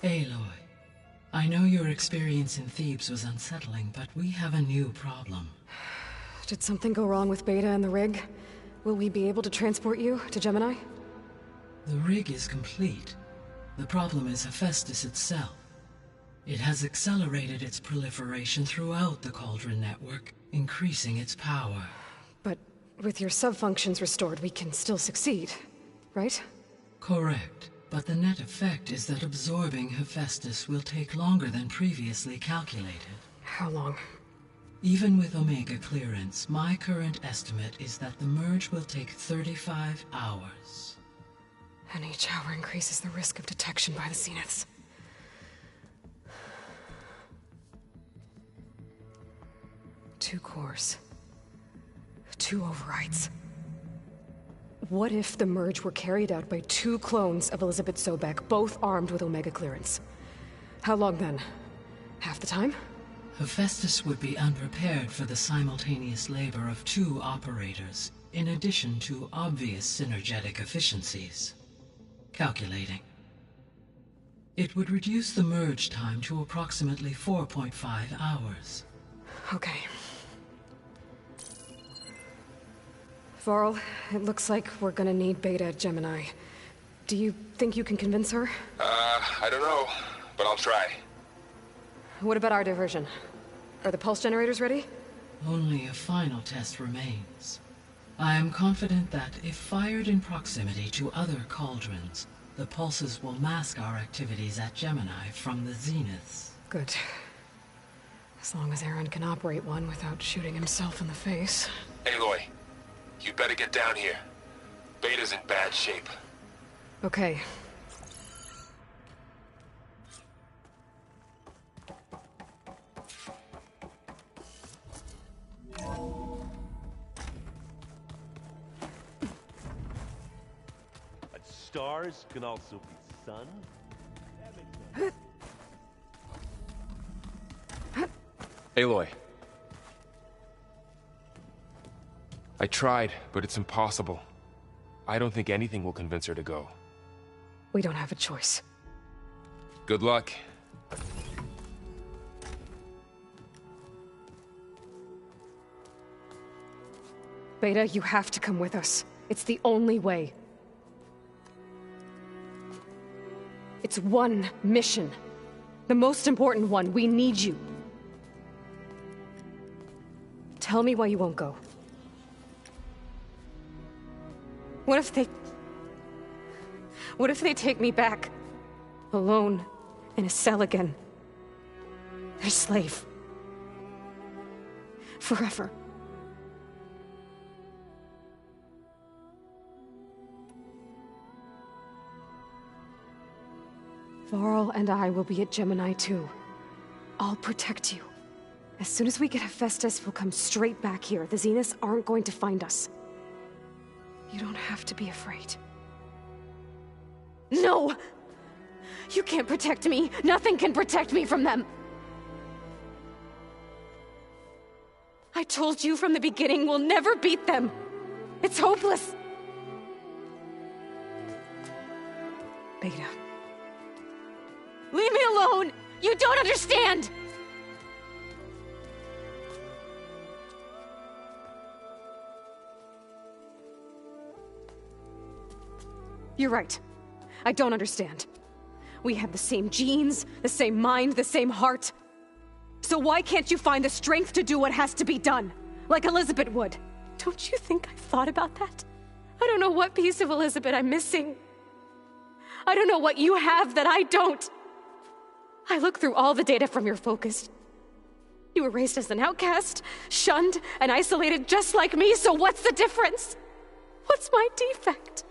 Aloy, I know your experience in Thebes was unsettling, but we have a new problem. Did something go wrong with Beta and the rig? Will we be able to transport you to Gemini? The rig is complete. The problem is Hephaestus itself. It has accelerated its proliferation throughout the Cauldron network, increasing its power. But with your sub-functions restored, we can still succeed, right? Correct. But the net effect is that absorbing Hephaestus will take longer than previously calculated. How long? Even with Omega clearance, my current estimate is that the merge will take 35 hours. And each hour increases the risk of detection by the Zeniths. Two cores. Two overrides. What if the merge were carried out by two clones of Elizabeth Sobek, both armed with Omega clearance? How long then? Half the time? Hephaestus would be unprepared for the simultaneous labor of two operators, in addition to obvious synergetic efficiencies. Calculating. It would reduce the merge time to approximately 4.5 hours. Okay. Varl, it looks like we're gonna need Beta at Gemini. Do you think you can convince her? I don't know, but I'll try. What about our diversion? Are the pulse generators ready? Only a final test remains. I am confident that if fired in proximity to other cauldrons, the pulses will mask our activities at Gemini from the Zeniths. Good. As long as Aaron can operate one without shooting himself in the face. Aloy, you better get down here. Beta's in bad shape. Okay. Stars can also be sun. Aloy. I tried, but it's impossible. I don't think anything will convince her to go. We don't have a choice. Good luck. Beta, you have to come with us. It's the only way. It's one mission. The most important one. We need you. Tell me why you won't go. What if they take me back? Alone, in a cell again. Their slave. Forever. Varl and I will be at Gemini too. I'll protect you. As soon as we get Hephaestus, we'll come straight back here. The Zeniths aren't going to find us. You don't have to be afraid. No! You can't protect me. Nothing can protect me from them. I told you from the beginning we'll never beat them. It's hopeless. Beta. Leave me alone! You don't understand! You're right. I don't understand. We have the same genes, the same mind, the same heart. So why can't you find the strength to do what has to be done? Like Elizabeth would. Don't you think I've thought about that? I don't know what piece of Elizabeth I'm missing. I don't know what you have that I don't. I look through all the data from your focus. You were raised as an outcast, shunned, and isolated just like me, so what's the difference? What's my defect?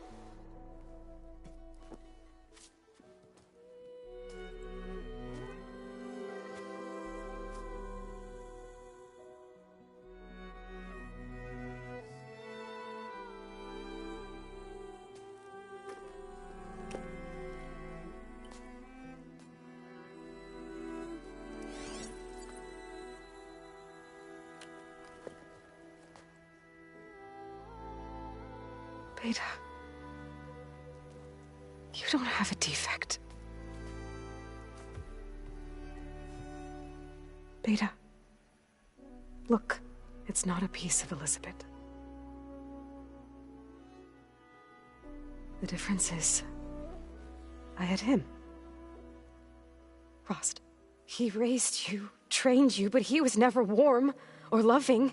Beta, you don't have a defect. Beta. Look, it's not a piece of Elizabeth. The difference is, I had him. Rost. He raised you, trained you, but he was never warm or loving.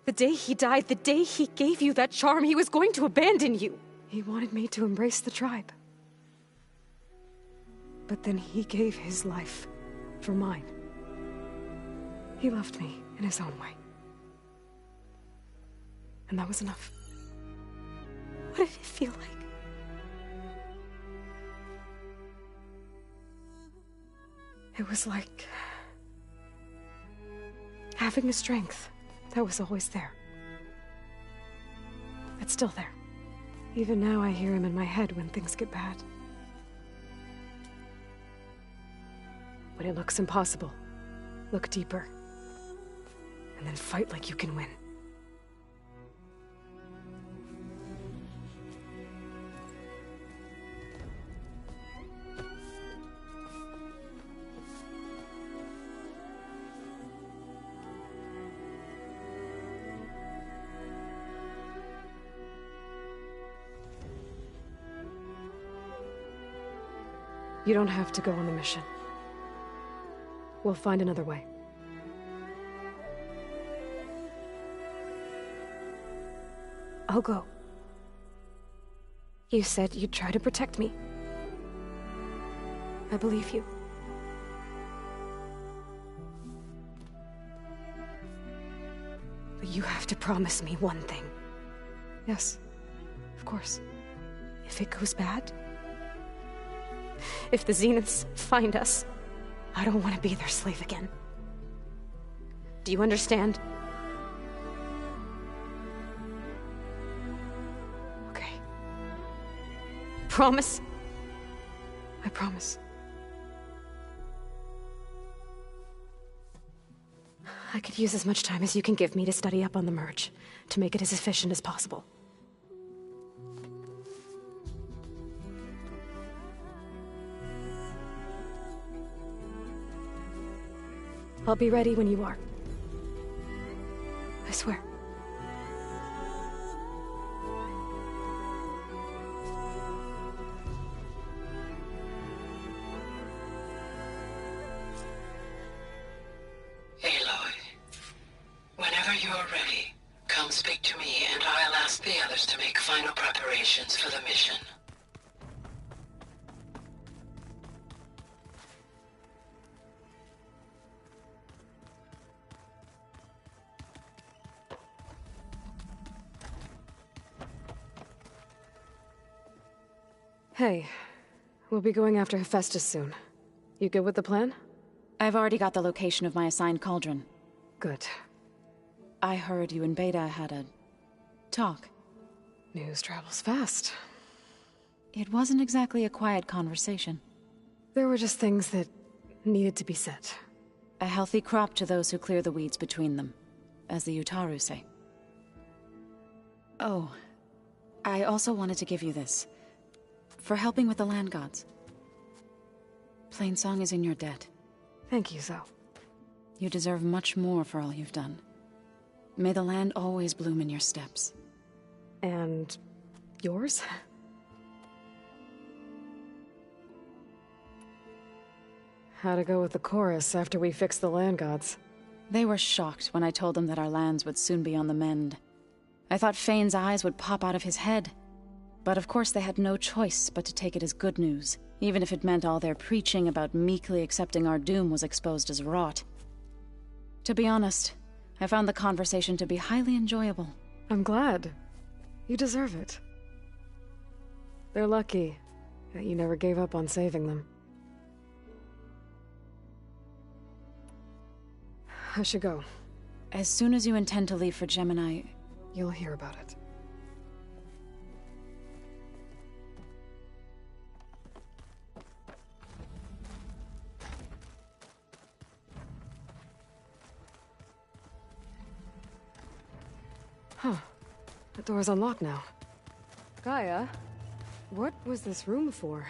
The day he died, the day he gave you that charm, he was going to abandon you. He wanted me to embrace the tribe. But then he gave his life for mine. He loved me in his own way. And that was enough. What did it feel like? It was like having a strength that was always there. It's still there. Even now I hear him in my head when things get bad. When it looks impossible, look deeper. And then fight like you can win. You don't have to go on the mission. We'll find another way. I'll go. You said you'd try to protect me. I believe you. But you have to promise me one thing. Yes, of course. If it goes bad, if the Zeniths find us, I don't want to be their slave again. Do you understand? Okay. Promise? I promise. I could use as much time as you can give me to study up on the merge, to make it as efficient as possible. I'll be ready when you are. I swear. Aloy, whenever you're ready, come speak to me and I'll ask the others to make final preparations for the mission. Hey, we'll be going after Hephaestus soon. You good with the plan? I've already got the location of my assigned cauldron. Good. I heard you and Beta had a talk. News travels fast. It wasn't exactly a quiet conversation. There were just things that needed to be said. A healthy crop to those who clear the weeds between them, as the Utaru say. Oh, I also wanted to give you this. For helping with the land gods. Plainsong is in your debt. Thank you, Zoe. You deserve much more for all you've done. May the land always bloom in your steps. And yours? How'd it go with the chorus after we fixed the land gods? They were shocked when I told them that our lands would soon be on the mend. I thought Fane's eyes would pop out of his head. But of course they had no choice but to take it as good news, even if it meant all their preaching about meekly accepting our doom was exposed as rot. To be honest, I found the conversation to be highly enjoyable. I'm glad. You deserve it. They're lucky that you never gave up on saving them. I should go. As soon as you intend to leave for Gemini, you'll hear about it. Huh. The door's unlocked now. Gaia, what was this room for?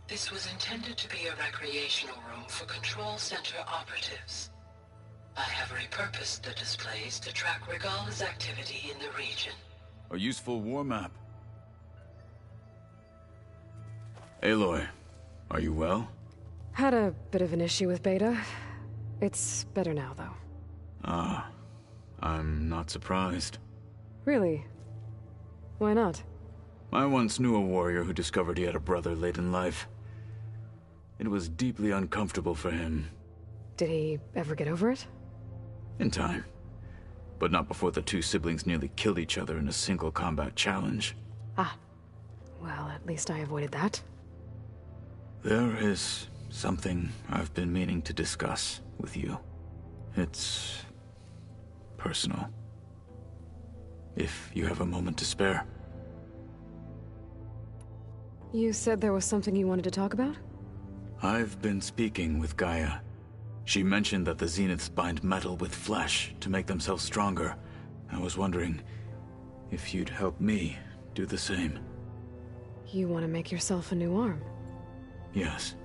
This was intended to be a recreational room for Control Center operatives. repurposed the displays to track Regala's activity in the region. A useful war map. Aloy, are you well? Had a bit of an issue with Beta. It's better now, though. Ah, I'm not surprised. Really? Why not? I once knew a warrior who discovered he had a brother late in life. It was deeply uncomfortable for him. Did he ever get over it? In time. But not before the two siblings nearly killed each other in a single combat challenge. Ah. Well, at least I avoided that. There is something I've been meaning to discuss with you. It's personal. If you have a moment to spare. You said there was something you wanted to talk about? I've been speaking with Gaia. She mentioned that the Zeniths bind metal with flesh to make themselves stronger. I was wondering if you'd help me do the same. You want to make yourself a new arm? Yes.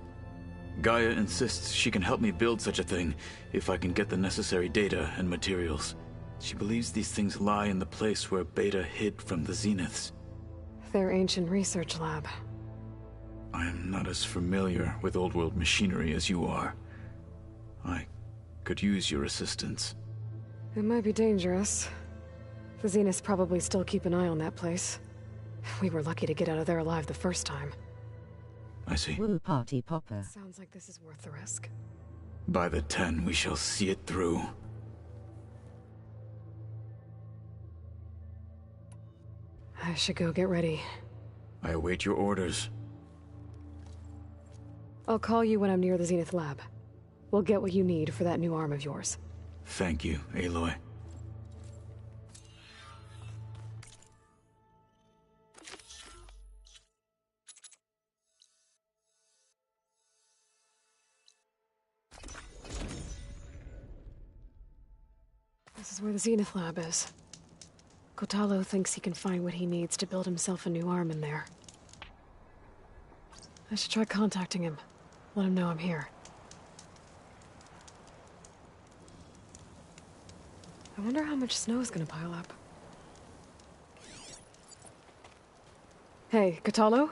Gaia insists she can help me build such a thing if I can get the necessary data and materials. She believes these things lie in the place where Beta hid from the Zeniths. Their ancient research lab. I am not as familiar with old world machinery as you are. I could use your assistance. It might be dangerous. The Zeniths probably still keep an eye on that place. We were lucky to get out of there alive the first time. I see. Woo party popper. Sounds like this is worth the risk. By the 10, we shall see it through. I should go get ready. I await your orders. I'll call you when I'm near the Zenith lab. We'll get what you need for that new arm of yours. Thank you, Aloy. This is where the Zenith lab is. Kotallo thinks he can find what he needs to build himself a new arm in there. I should try contacting him. Let him know I'm here. I wonder how much snow is gonna pile up. Hey, Kotallo?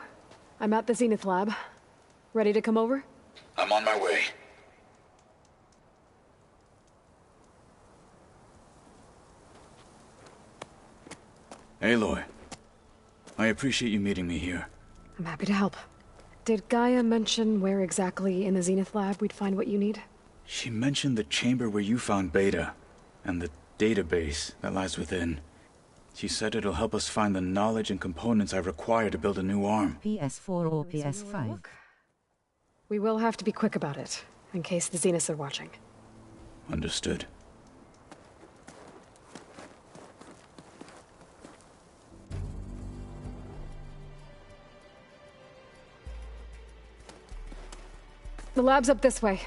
I'm at the Zenith lab. Ready to come over? I'm on my way. Aloy, I appreciate you meeting me here. I'm happy to help. Did Gaia mention where exactly in the Zenith lab we'd find what you need? She mentioned the chamber where you found Beta, and the database that lies within. She said it'll help us find the knowledge and components I require to build a new arm. PS4 or PS5. We will have to be quick about it, in case the Zeniths are watching. Understood. The lab's up this way.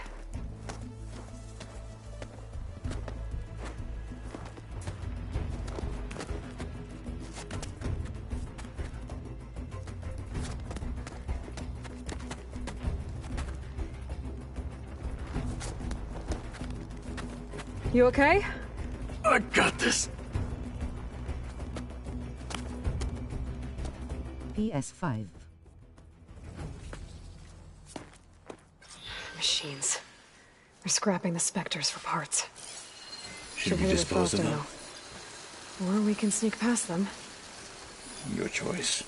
You okay? I got this! PS5. Machines. They're scrapping the Spectres for parts. Should we hit it with dispose of Frost them? ammo. Or we can sneak past them. Your choice.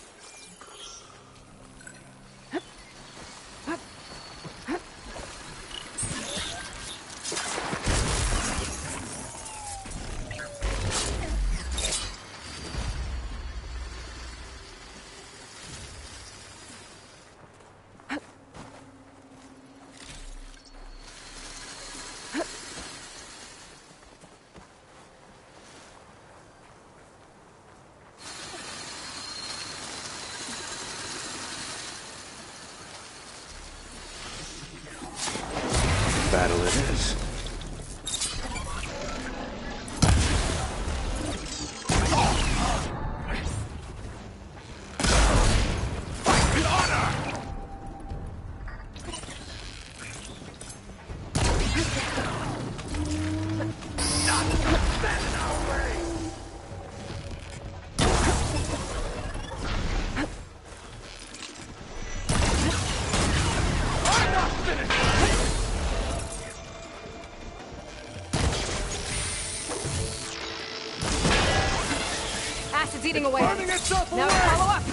Acid's eating away. Burning itself Now away! follow up.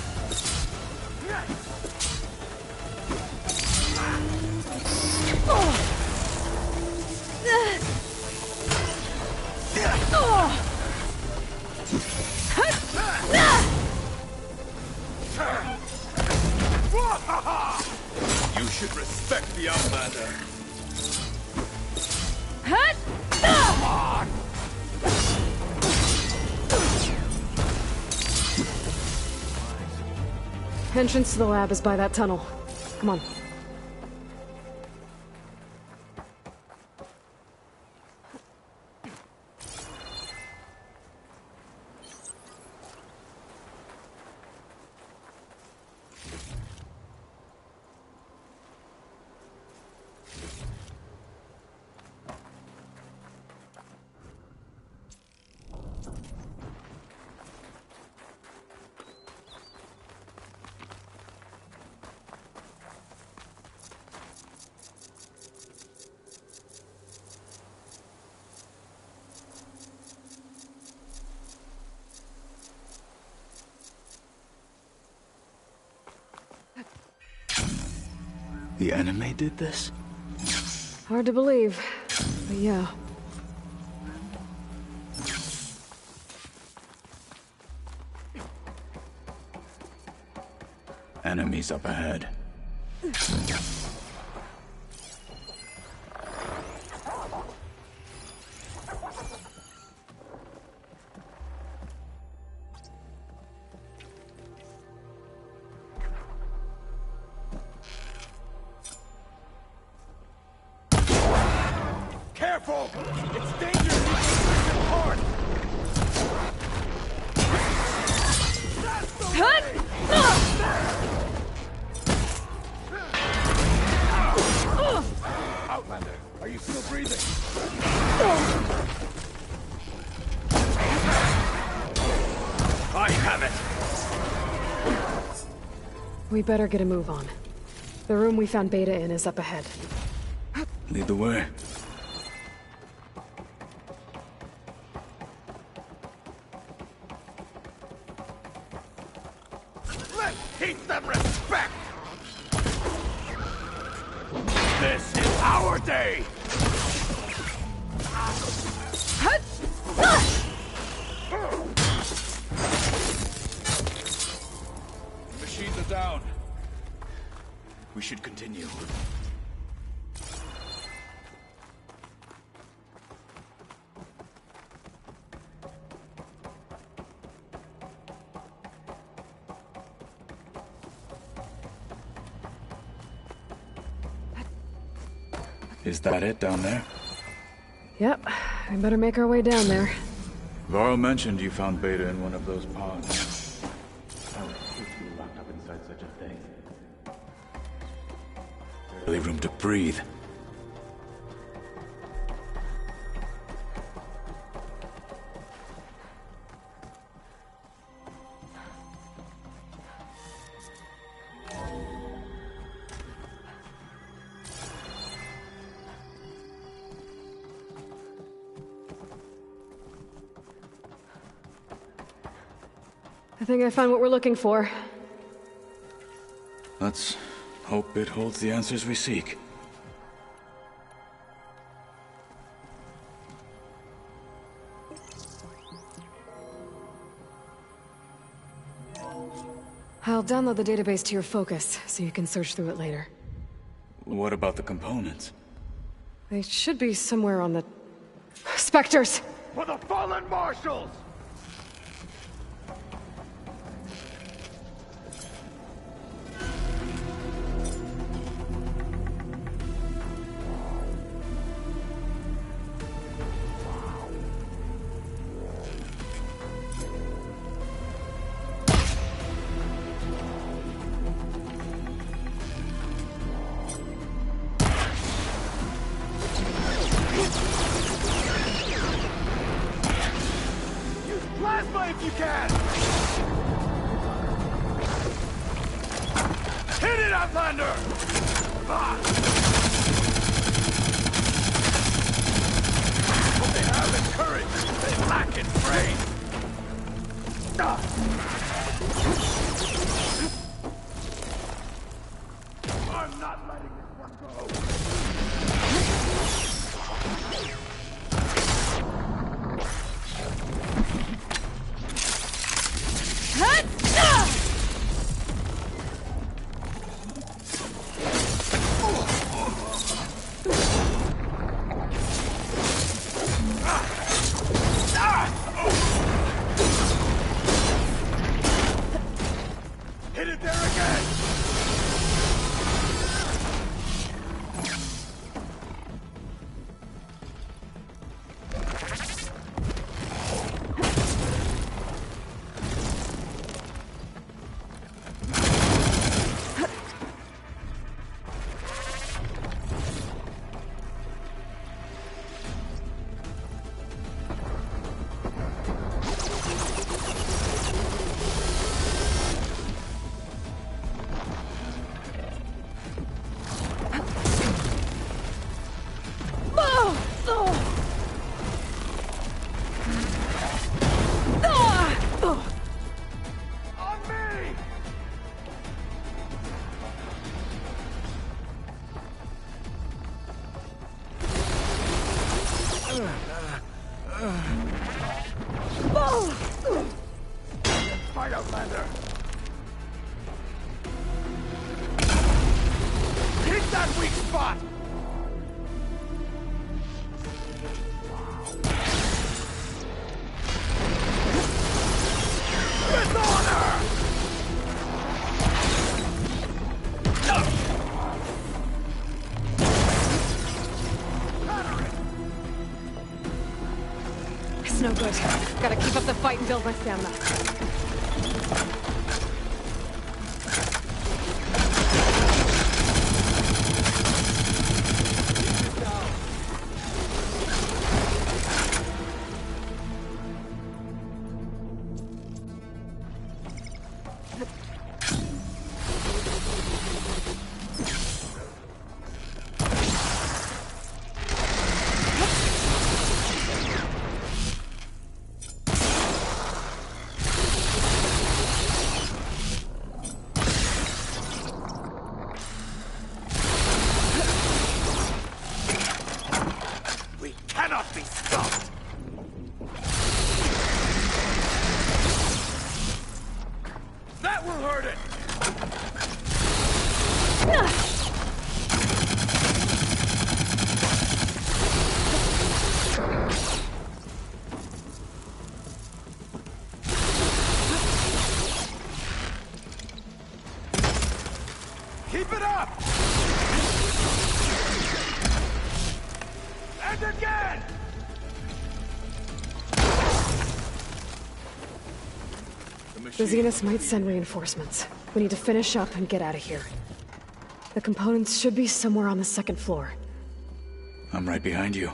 You should respect the Outlander. Entrance to the lab is by that tunnel. Come on. The enemy did this? Hard to believe, but yeah. Enemies up ahead. Careful! It's dangerous! It's hard! Outlander, are you still breathing? I have it! We better get a move on. The room we found Beta in is up ahead. Lead the way. Let's teach them respect! This is our day! The machines are down. We should continue. Is that it down there? Yep, we better make our way down there. Varl mentioned you found Beta in one of those pods. I would hate to be locked up inside such a thing. Barely room to breathe. I think I found what we're looking for. Let's hope it holds the answers we seek. I'll download the database to your Focus, so you can search through it later. What about the components? They should be somewhere on the... Spectres! For the fallen marshals! This way if you can! Hit it, Outlander! Come on! What they have is courage, they lack in brain! I'm not letting this one go! Hit it there again! Fight, Outlander! Hit that weak spot! With honor! It's no good. Gotta keep up the fight and build my stamina. Cannot be stopped! That will hurt it! Keep it up! And again! The Zeniths might send reinforcements. We need to finish up and get out of here. The components should be somewhere on the second floor. I'm right behind you.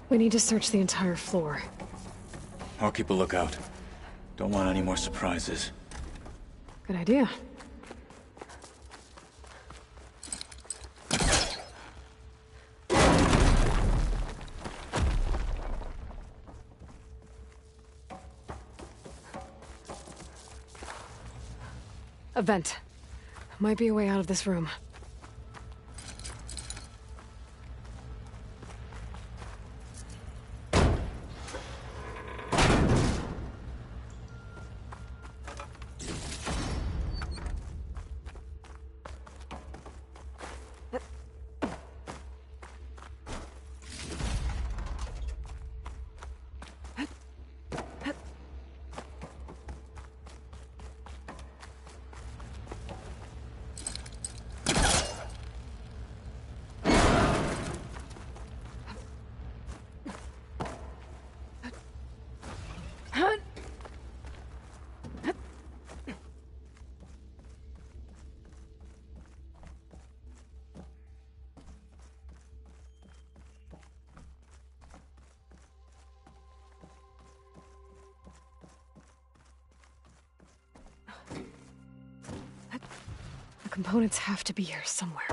We need to search the entire floor. I'll keep a lookout. Don't want any more surprises. Good idea. A vent. Might be a way out of this room. The components have to be here somewhere.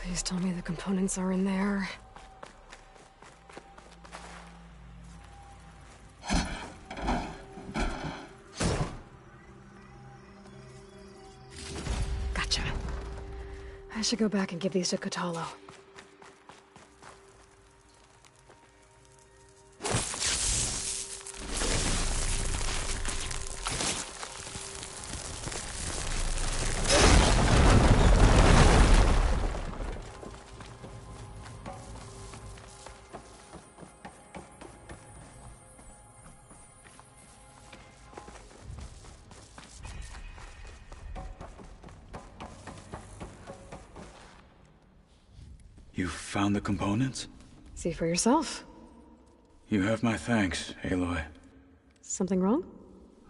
Please tell me the components are in there. Gotcha. I should go back and give these to Kotallo. You found the components? See for yourself. You have my thanks, Aloy. Something wrong?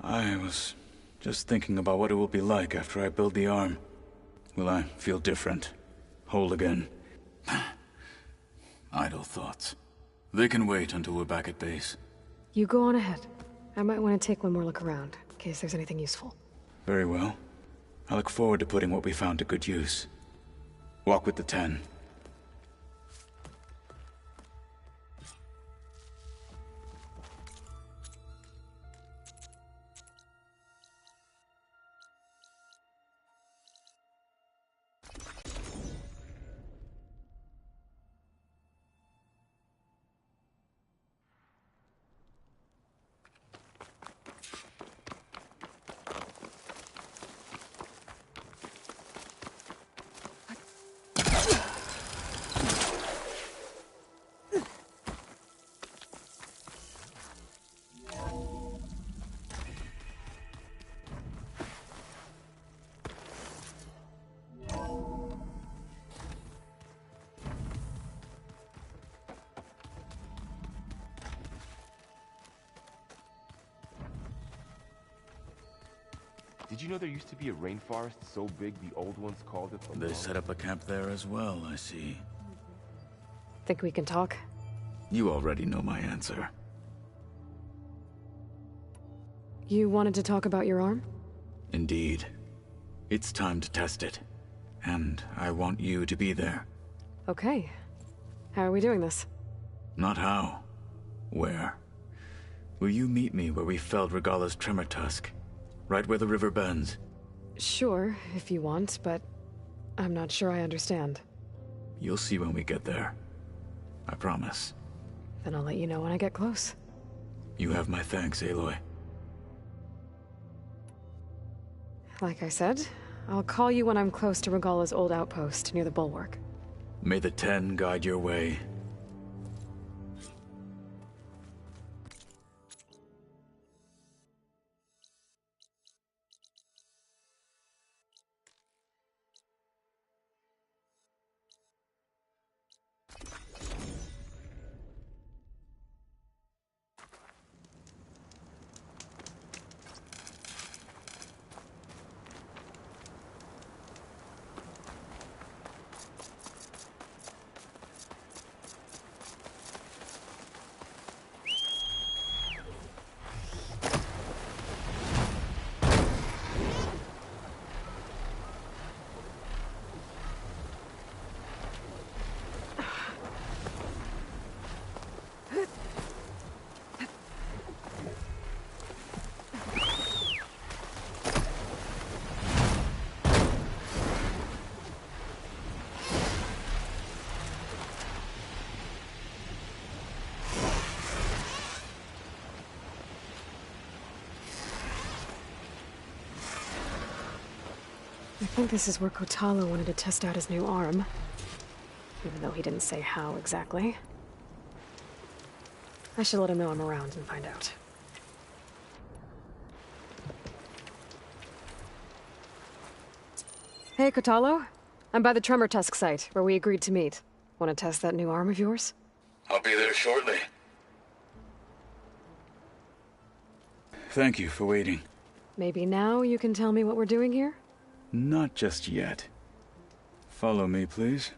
I was just thinking about what it will be like after I build the arm. Will I feel different? Whole again? Idle thoughts. They can wait until we're back at base. You go on ahead. I might want to take one more look around, in case there's anything useful. Very well. I look forward to putting what we found to good use. Walk with the 10. Did you know there used to be a rainforest so big the old ones called it the They Long- set up a camp there as well, I see. Think we can talk? You already know my answer. You wanted to talk about your arm? Indeed. It's time to test it. And I want you to be there. Okay. How are we doing this? Not how. Where. Will you meet me where we felled Regalla's tremor tusk? Right where the river bends. Sure, if you want, but I'm not sure I understand. You'll see when we get there. I promise. Then I'll let you know when I get close. You have my thanks, Aloy. Like I said, I'll call you when I'm close to Regalla's old outpost near the bulwark. May the 10 guide your way. think this is where Kotalo wanted to test out his new arm. Even though he didn't say how exactly. I should let him know I'm around and find out. Hey, Kotalo. I'm by the Tremor Tusk site, where we agreed to meet. Want to test that new arm of yours? I'll be there shortly. Thank you for waiting. Maybe now you can tell me what we're doing here? Not just yet. Follow me, please.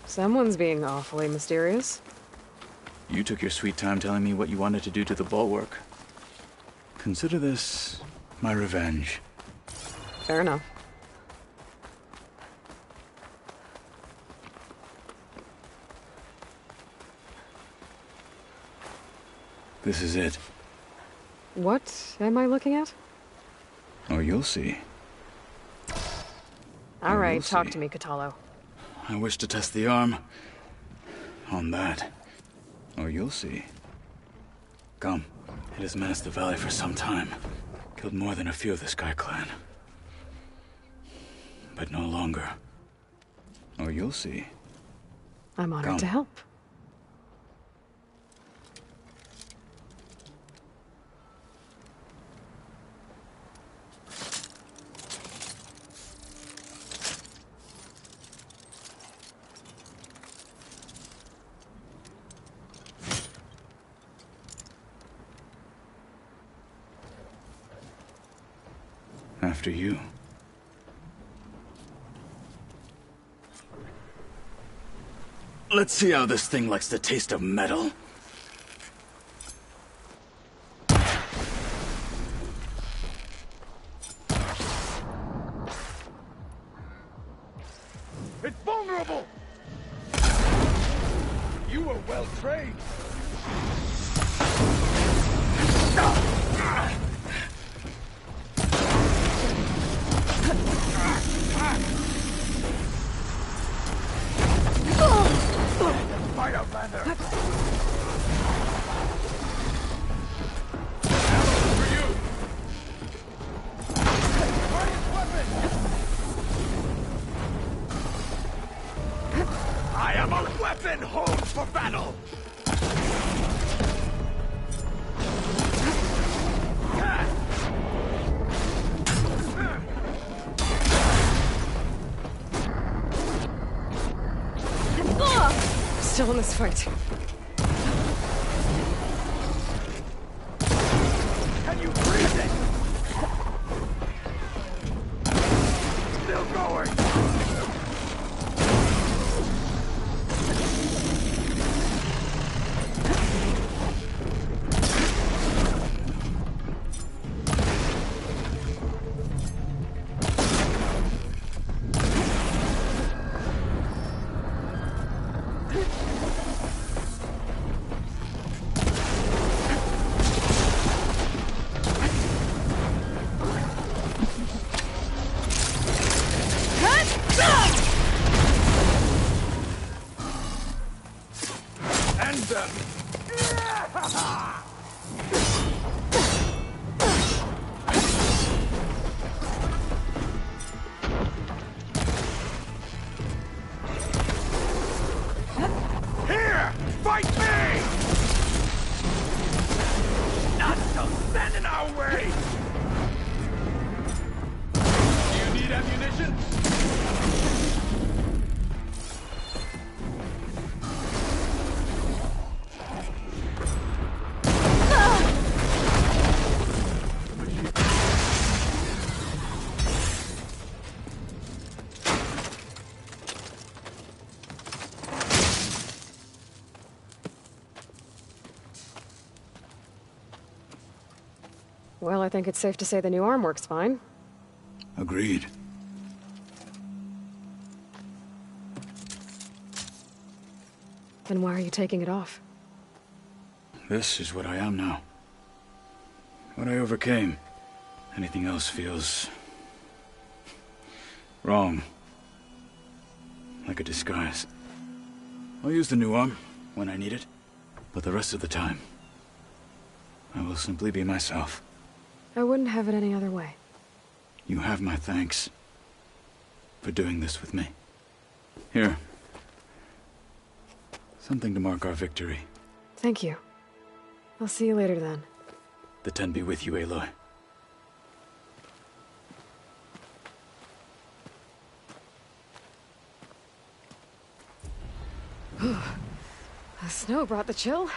Someone's being awfully mysterious. You took your sweet time telling me what you wanted to do to the bulwark. Consider this my revenge. Fair enough. This is it. What am I looking at? Oh, you'll see. All right, We'll talk see. to me, Kotalo. I wish to test the arm on that. Oh, you'll see. Come. It has menaced the valley for some time. Killed more than a few of the Sky Clan. But no longer. Oh, you'll see. I'm honored Come. to help. After you. Let's see how this thing likes the taste of metal. It's vulnerable! You were well trained. Fight, Outlander! Ammo for you! Guardian's weapon! I am a weapon honed for battle! Still in this fight. Can you breathe it? Still going! Here! Fight me! Not so stand in our way! Do you need ammunition? Well, I think it's safe to say the new arm works fine. Agreed. Then why are you taking it off? This is what I am now. What I overcame. Anything else feels wrong. Like a disguise. I'll use the new arm when I need it, but the rest of the time, I will simply be myself. I wouldn't have it any other way. You have my thanks for doing this with me. Here. Something to mark our victory. Thank you. I'll see you later then. The Ten be with you, Aloy. The snow brought the chill.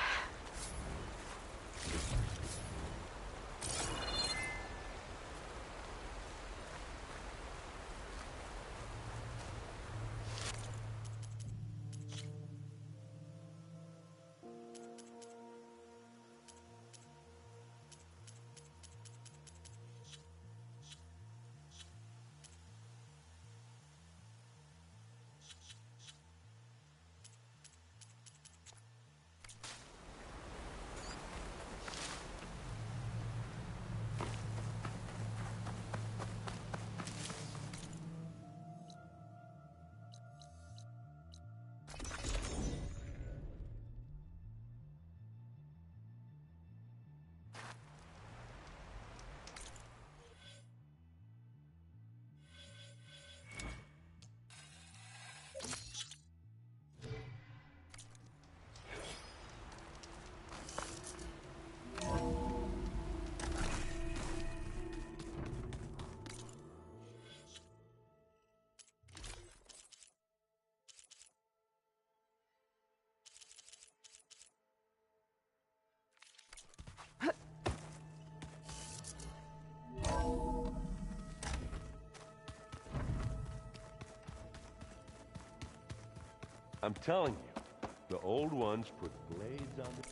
I'm telling you, the old ones put blades on the...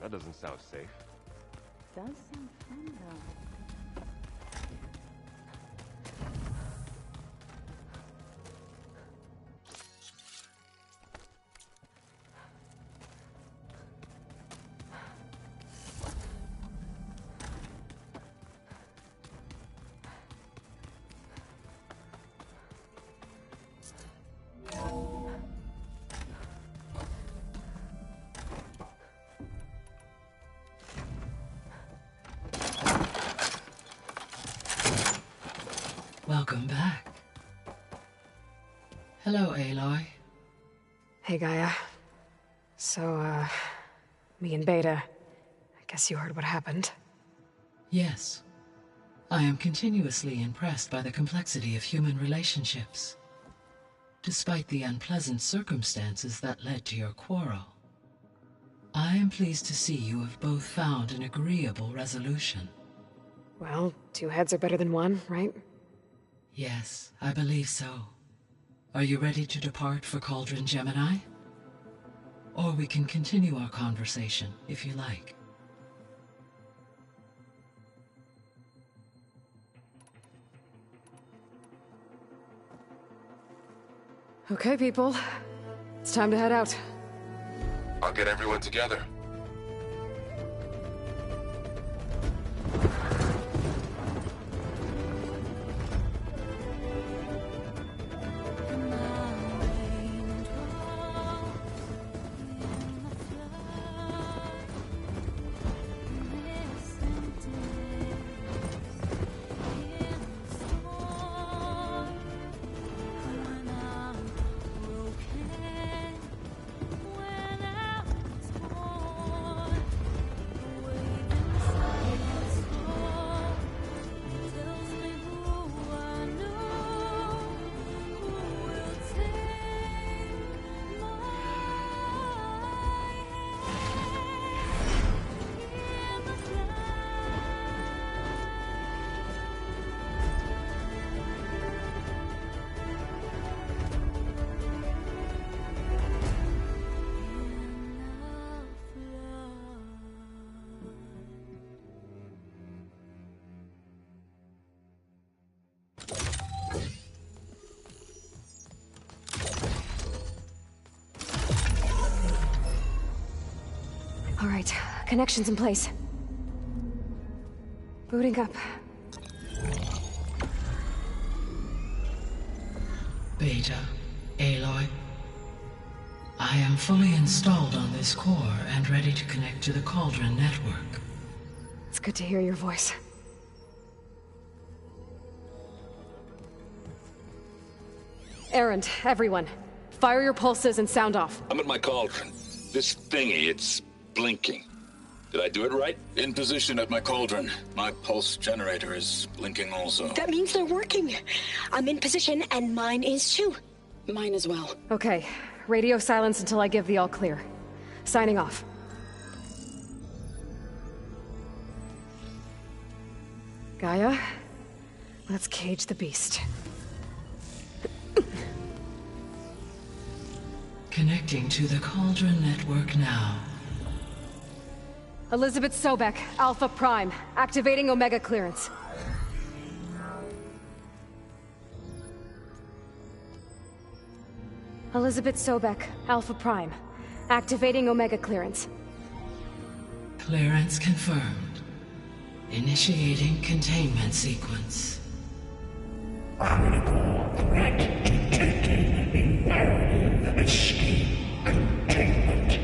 That doesn't sound safe. Does sound fun, though. Welcome back. Hello, Aloy. Hey, Gaia. So, me and Beta, I guess you heard what happened. Yes. I am continuously impressed by the complexity of human relationships. Despite the unpleasant circumstances that led to your quarrel, I am pleased to see you have both found an agreeable resolution. Well, two heads are better than one, right? Yes, I believe so. Are you ready to depart for Cauldron Gemini? Or we can continue our conversation, if you like. Okay, people. It's time to head out. I'll get everyone together. Connections in place. Booting up. Beta, Aloy. I am fully installed on this core and ready to connect to the Cauldron network. It's good to hear your voice. Erend, everyone. Fire your pulses and sound off. I'm at my cauldron. This thingy, it's blinking. Did I do it right? In position at my cauldron. My pulse generator is blinking also. That means they're working. I'm in position, and mine is too. Mine as well. Okay. Radio silence until I give the all clear. Signing off. Gaia, let's cage the beast. Connecting to the Cauldron network now. Elizabeth Sobek, Alpha Prime, activating Omega clearance. Elizabeth Sobek, Alpha Prime, activating Omega clearance. Clearance confirmed. Initiating containment sequence. Critical threat detected. Imperative escape containment.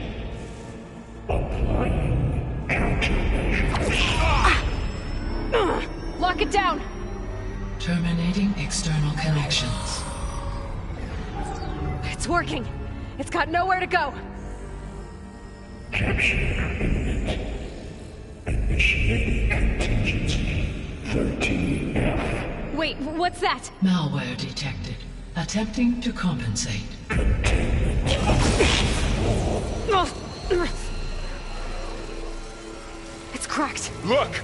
Applying countermeasures. Lock it down! Terminating external connections. It's working. It's got nowhere to go. Capture imminent. Initiating contingency 13F. Wait, what's that? Malware detected. Attempting to compensate. It's cracked. Look!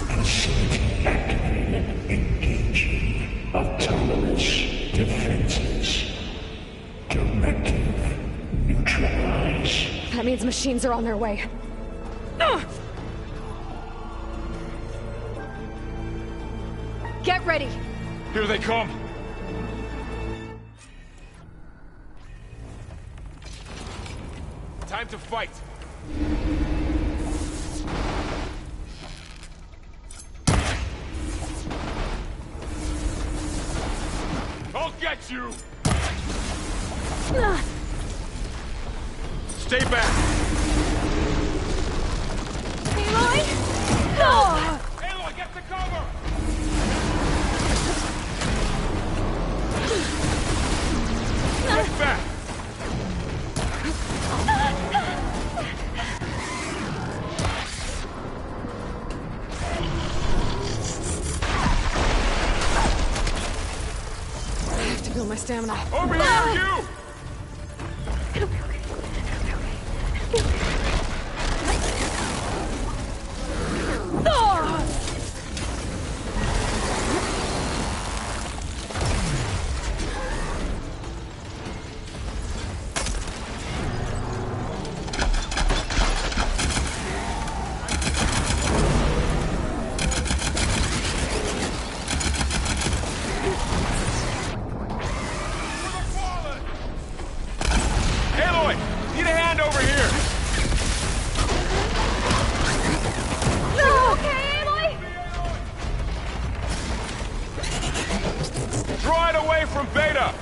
Facility activated. Engaging autonomous defenses. Directive neutralize. That means machines are on their way. Get ready! Here they come! Time to fight! I'll get you! Stay back! Aloy? No! Aloy, get to cover! Get back! I have to build my stamina. Over here, you! Aloy! Need a hand over here! No! Okay, Aloy? Draw it away from Beta!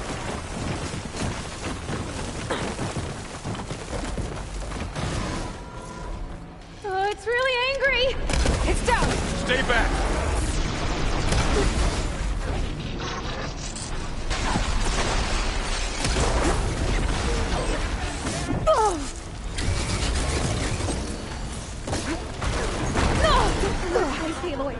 It's really angry! It's down! Stay back! I see Aloy.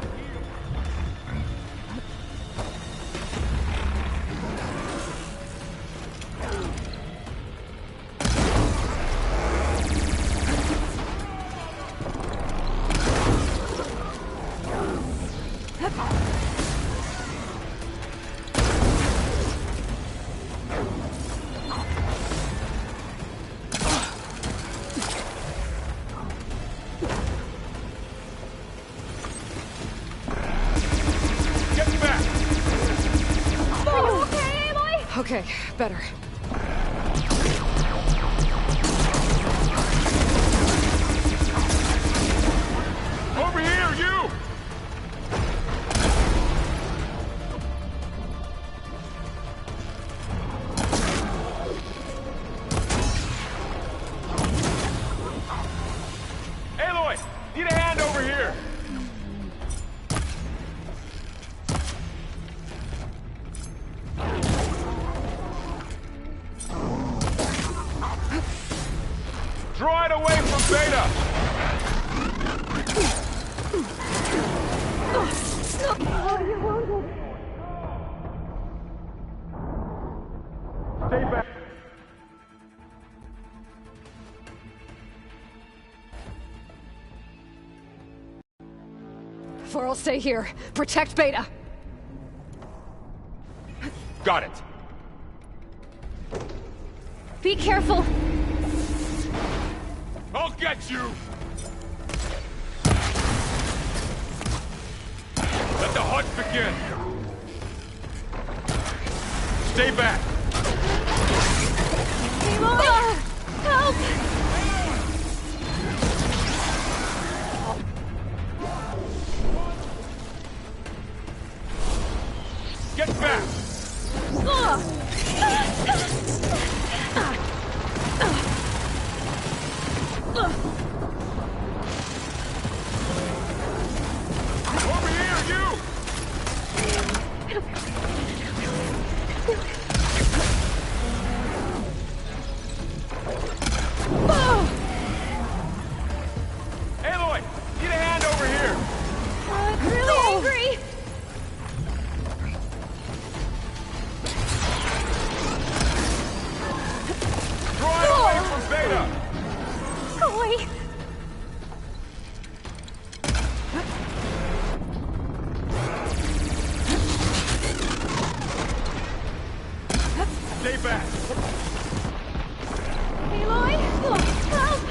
Get back! Are you okay, Aloy? Okay, better. Need a hand over here! Draw it away from Beta! Stay back! Varl, stay here. Protect Beta. Got it! Be careful! I'll get you! Let the hunt begin! Stay back! Aloy! Help! Get back! Over here, you! Aloy, need a hand over here! I'm really angry! Draw it away from Beta! Go away! Stay back! Aloy! Help!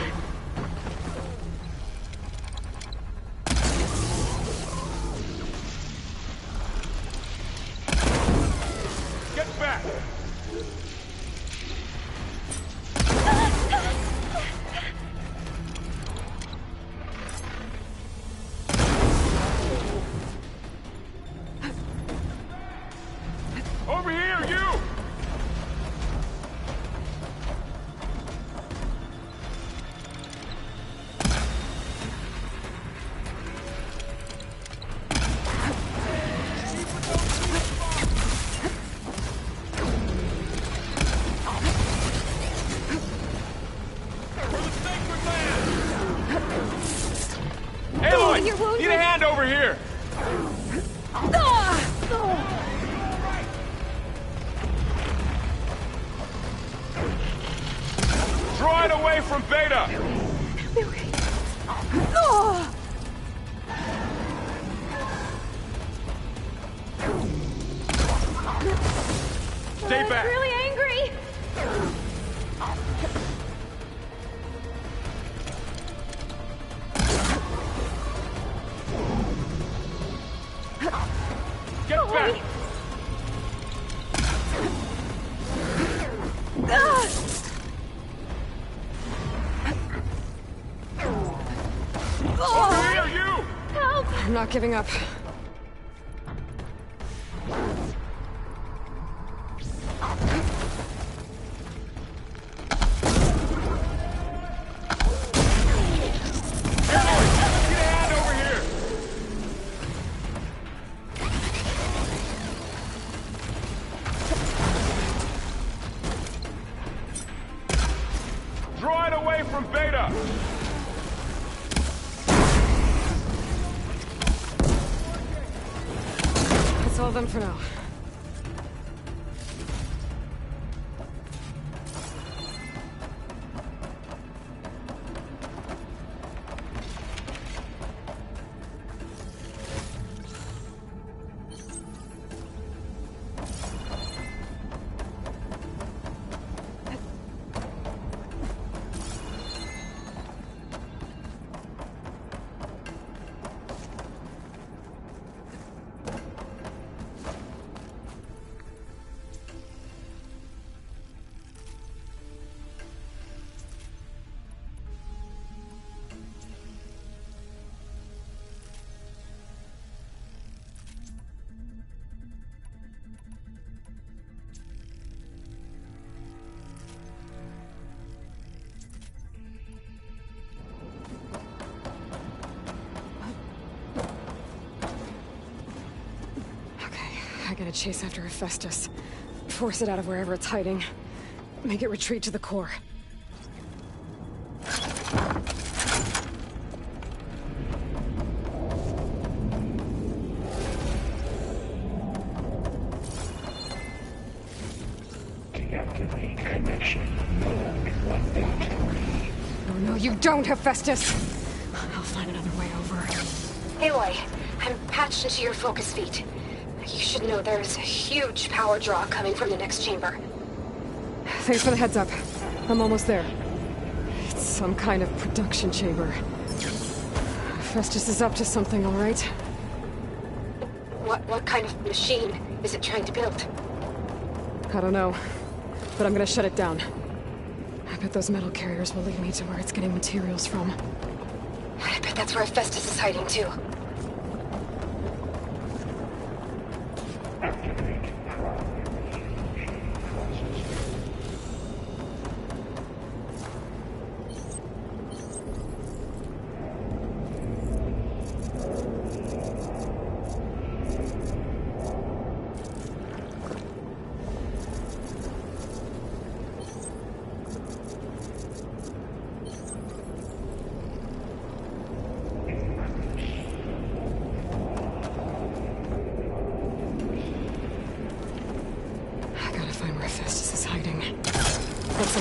Get back! Over here, you! For the sacred land! Aloy, you're wounded. need a hand over here! Draw it away from Beta! Stay back! I'm really angry! Get back! Over here, you! Help! I'm not giving up. Get a hand over here! Draw it away from Beta! That's all of them for now. gotta chase after Hephaestus. Force it out of wherever it's hiding. Make it retreat to the core. Deactivate connection. Mode 183. Oh no, you don't, Hephaestus! I'll find another way over. Aloy, I'm patched into your focus feed. You should know there's a huge power draw coming from the next chamber. Thanks for the heads up. I'm almost there. It's some kind of production chamber. Hephaestus is up to something, all right? What kind of machine is it trying to build? I don't know, but I'm gonna shut it down. I bet those metal carriers will lead me to where it's getting materials from. I bet that's where Hephaestus is hiding too. Activate primary fusion processor.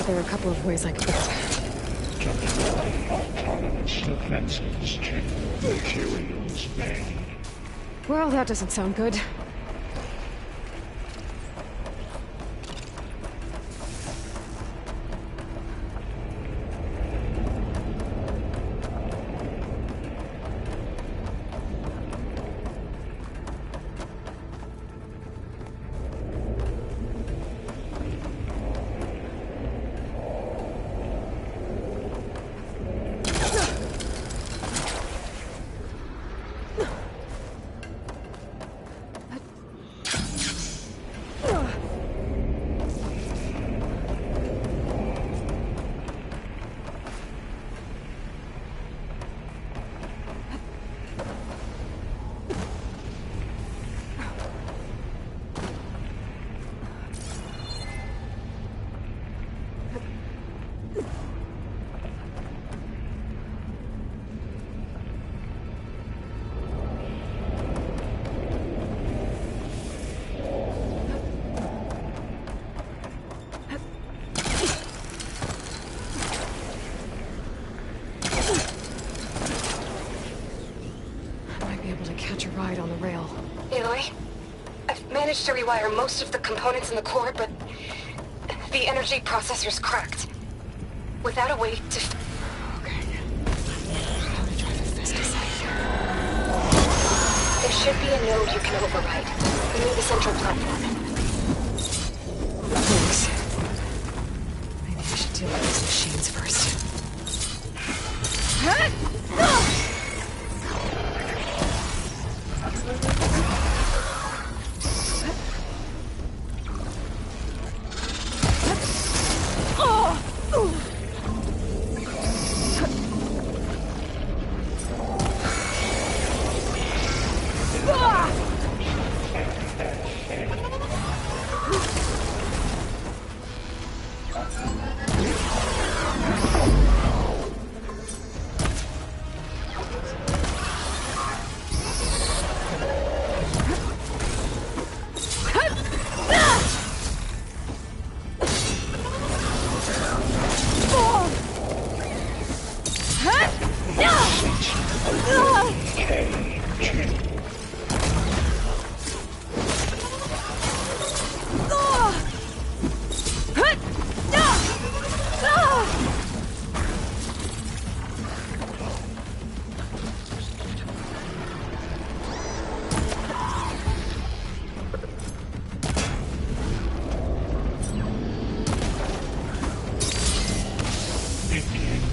There are a couple of ways I could get. Temporary autonomous defenses. Materials bank. Well, that doesn't sound good. Ride on the rail. Aloy, I've managed to rewire most of the components in the core, but the energy processor's cracked. Without a way to... Okay. How to drive Hephaestus out of here? There should be a node you can override. Near the central platform. Thanks. Maybe I should deal with these machines first.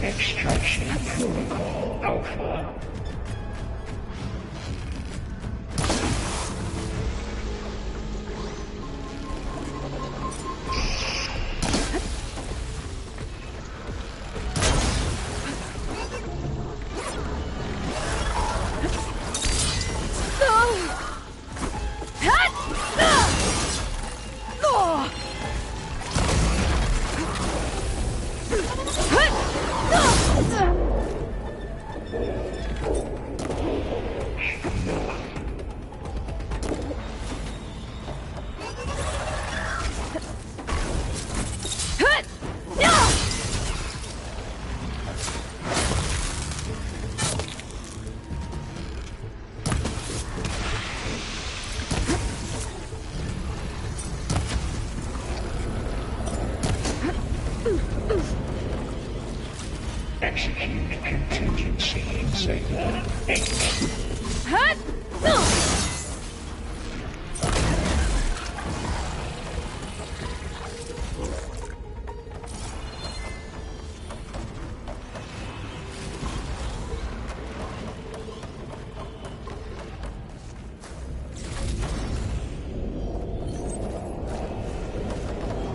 Extraction Protocol Alpha. No! Zeta Inc. Hut!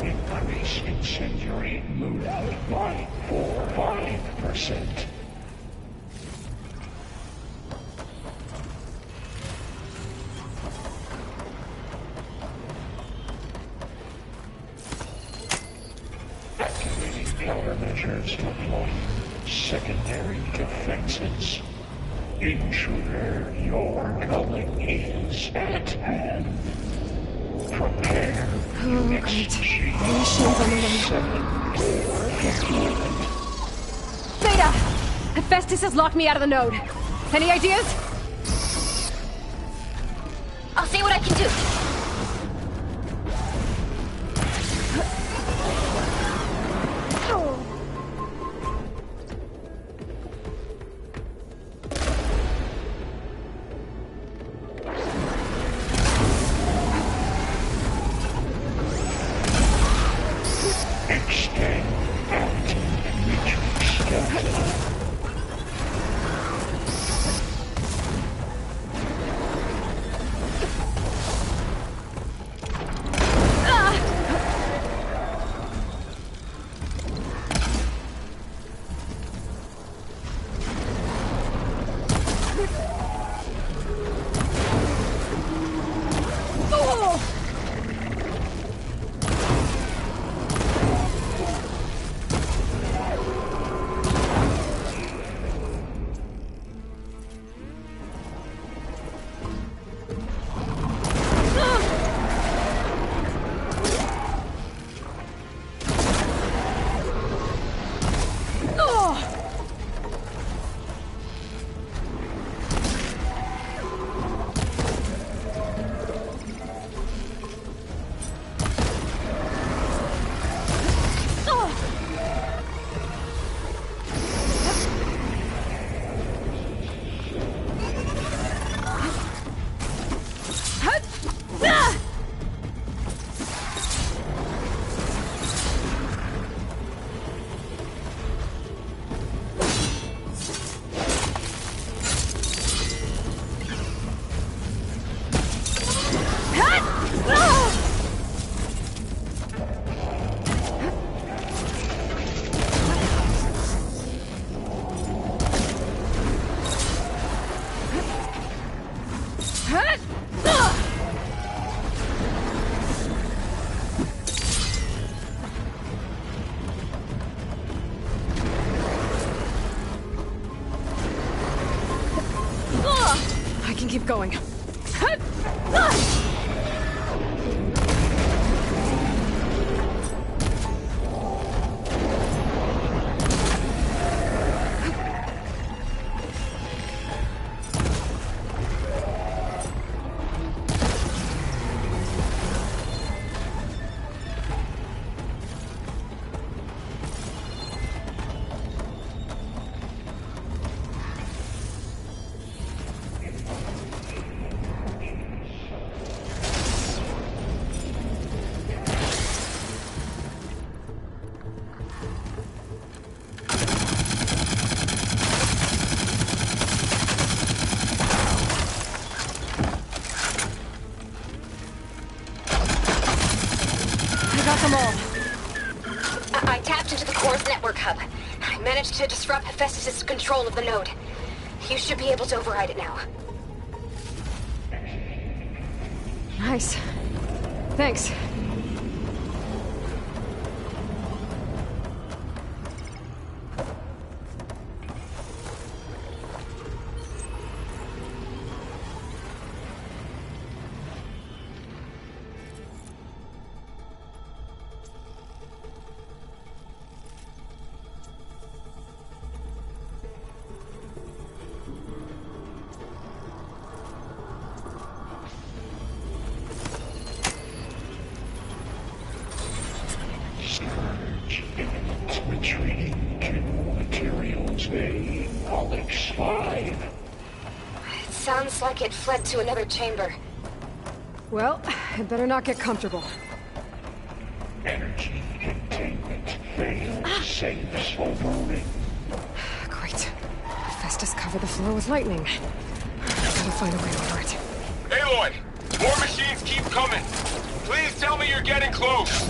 Increase incendiary mood out by 5%. Activating countermeasures deployed. Secondary defenses. Intruder, your coming is at hand. Prepare. Units G. Beta! Hephaestus has locked me out of the node. Any ideas? I'll see what I can do. Extend anti-matrix delta. I can keep going. I tapped into the core's network hub. I managed to disrupt Hephaestus' control of the node. You should be able to override it now. Nice. Thanks. Alex 5. It sounds like it fled to another chamber. Well, it better not get comfortable. Energy containment failed. Saves overrunning. Great. Festus covered the floor with lightning. Gotta find a way over it. Aloy! More machines keep coming! Please tell me you're getting close!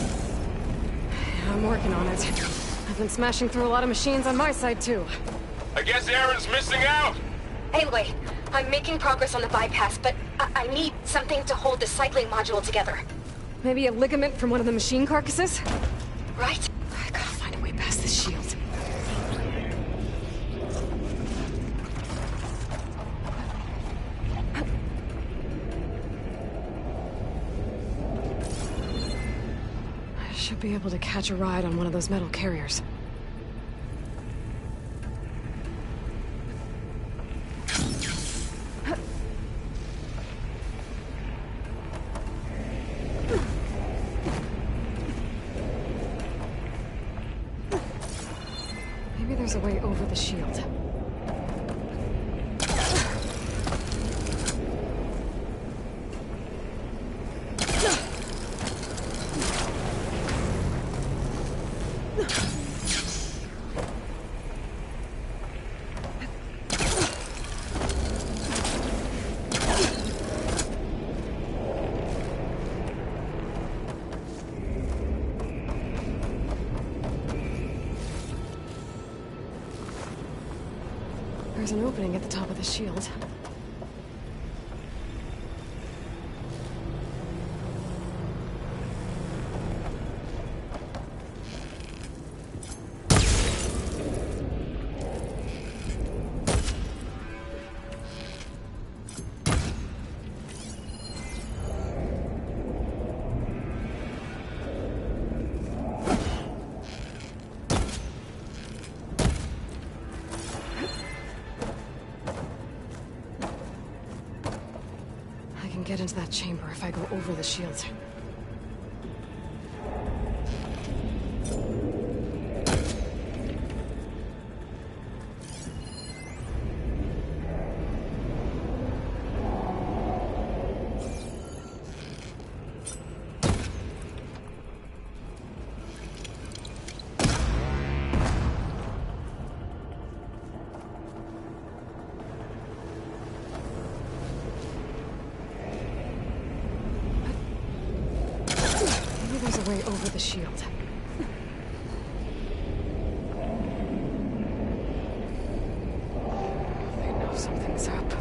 I'm working on it. I've been smashing through a lot of machines on my side, too. I guess Aaron's missing out! Aloy, I'm making progress on the bypass, but I need something to hold the cycling module together. Maybe a ligament from one of the machine carcasses? Right? I gotta find a way past this shield. I should be able to catch a ride on one of those metal carriers. Maybe there's a way over the shield. There's an opening at the top of the shield. Get into that chamber if I go over the shield. There's a way over the shield. They know something's up.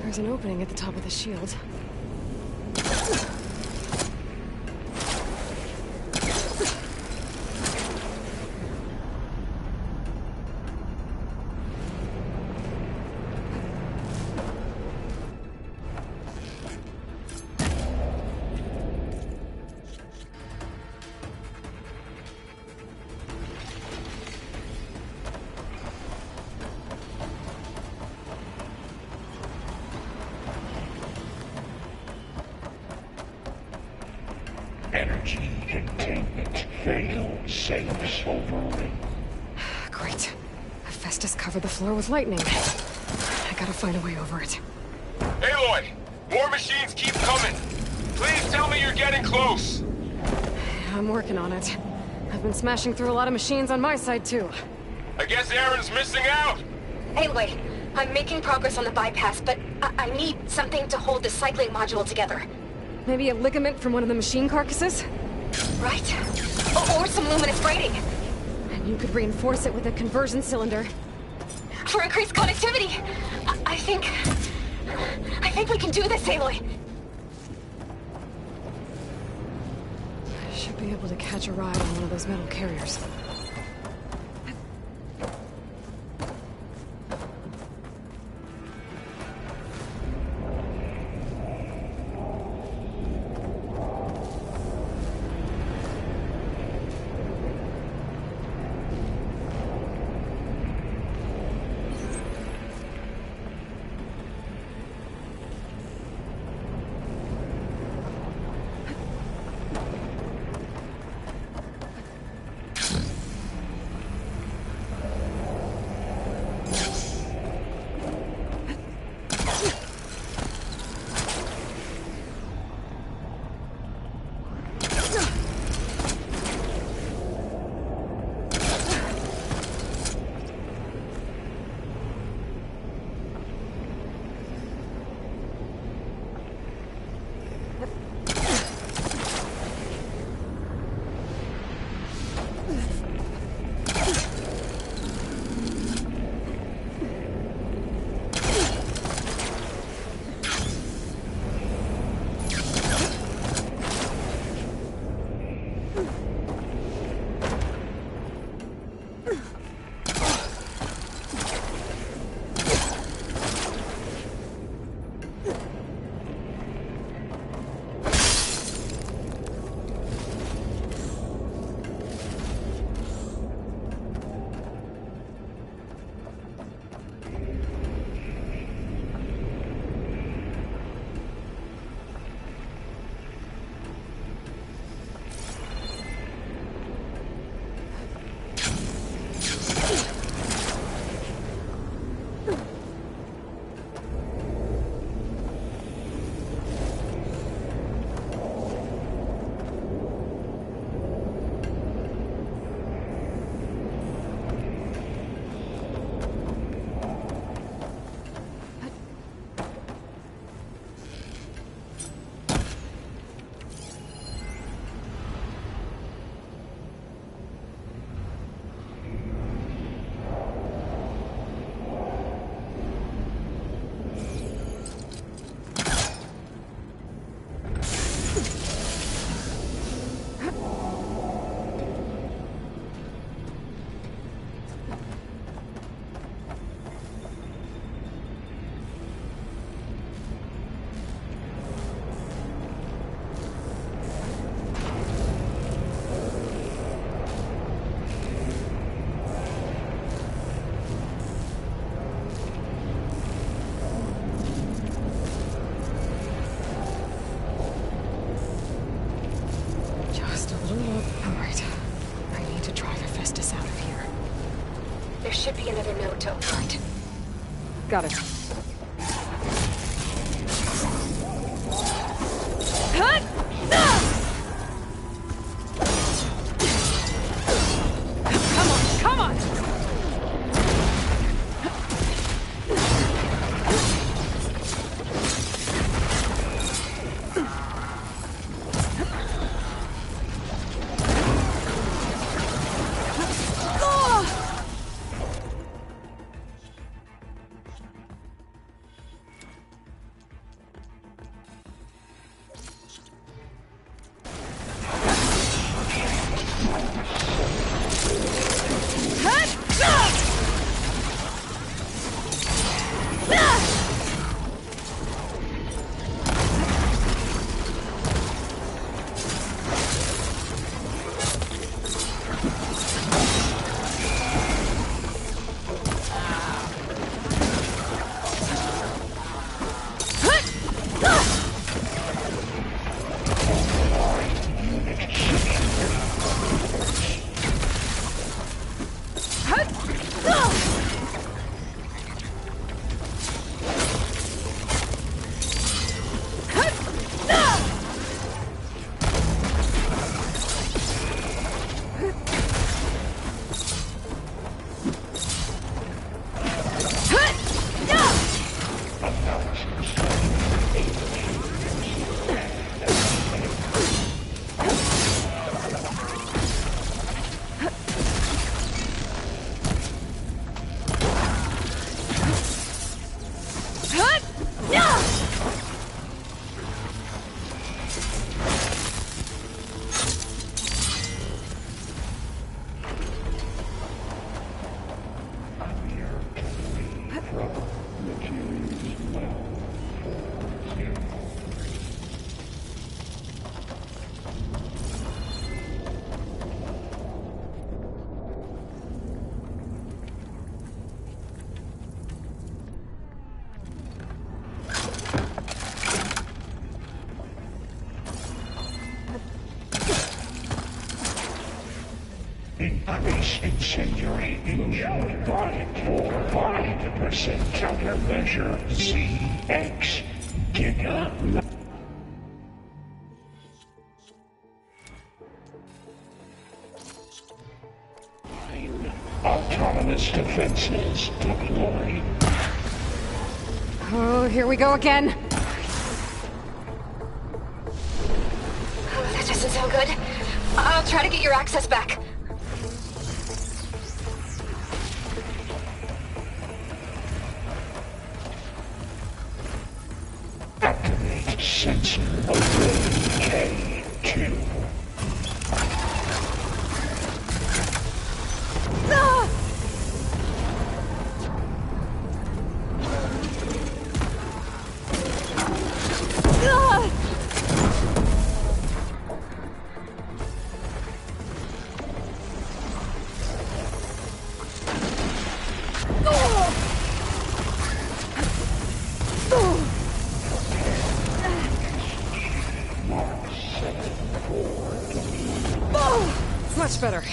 There's an opening at the top of the shield. Energy containment failed. Saves overrunning. Great. Festus covered the floor with lightning. I gotta find a way over it. Aloy! More machines keep coming! Please tell me you're getting close! I'm working on it. I've been smashing through a lot of machines on my side, too. I guess Aaron's missing out! Aloy, I'm making progress on the bypass, but I need something to hold the cycling module together. Maybe a ligament from one of the machine carcasses? Right. Or some luminous braiding. And you could reinforce it with a conversion cylinder. For increased connectivity! I think we can do this, Aloy! I should be able to catch a ride on one of those metal carriers. should be another node to override. Got it. Cut! Come on, come on! Increase incendiary illusion by 5% countermeasure CX Giga. Autonomous defenses deployed. Oh, here we go again. Oh, that doesn't sound good. I'll try to get your access back. Activate sensor array K2. Much better.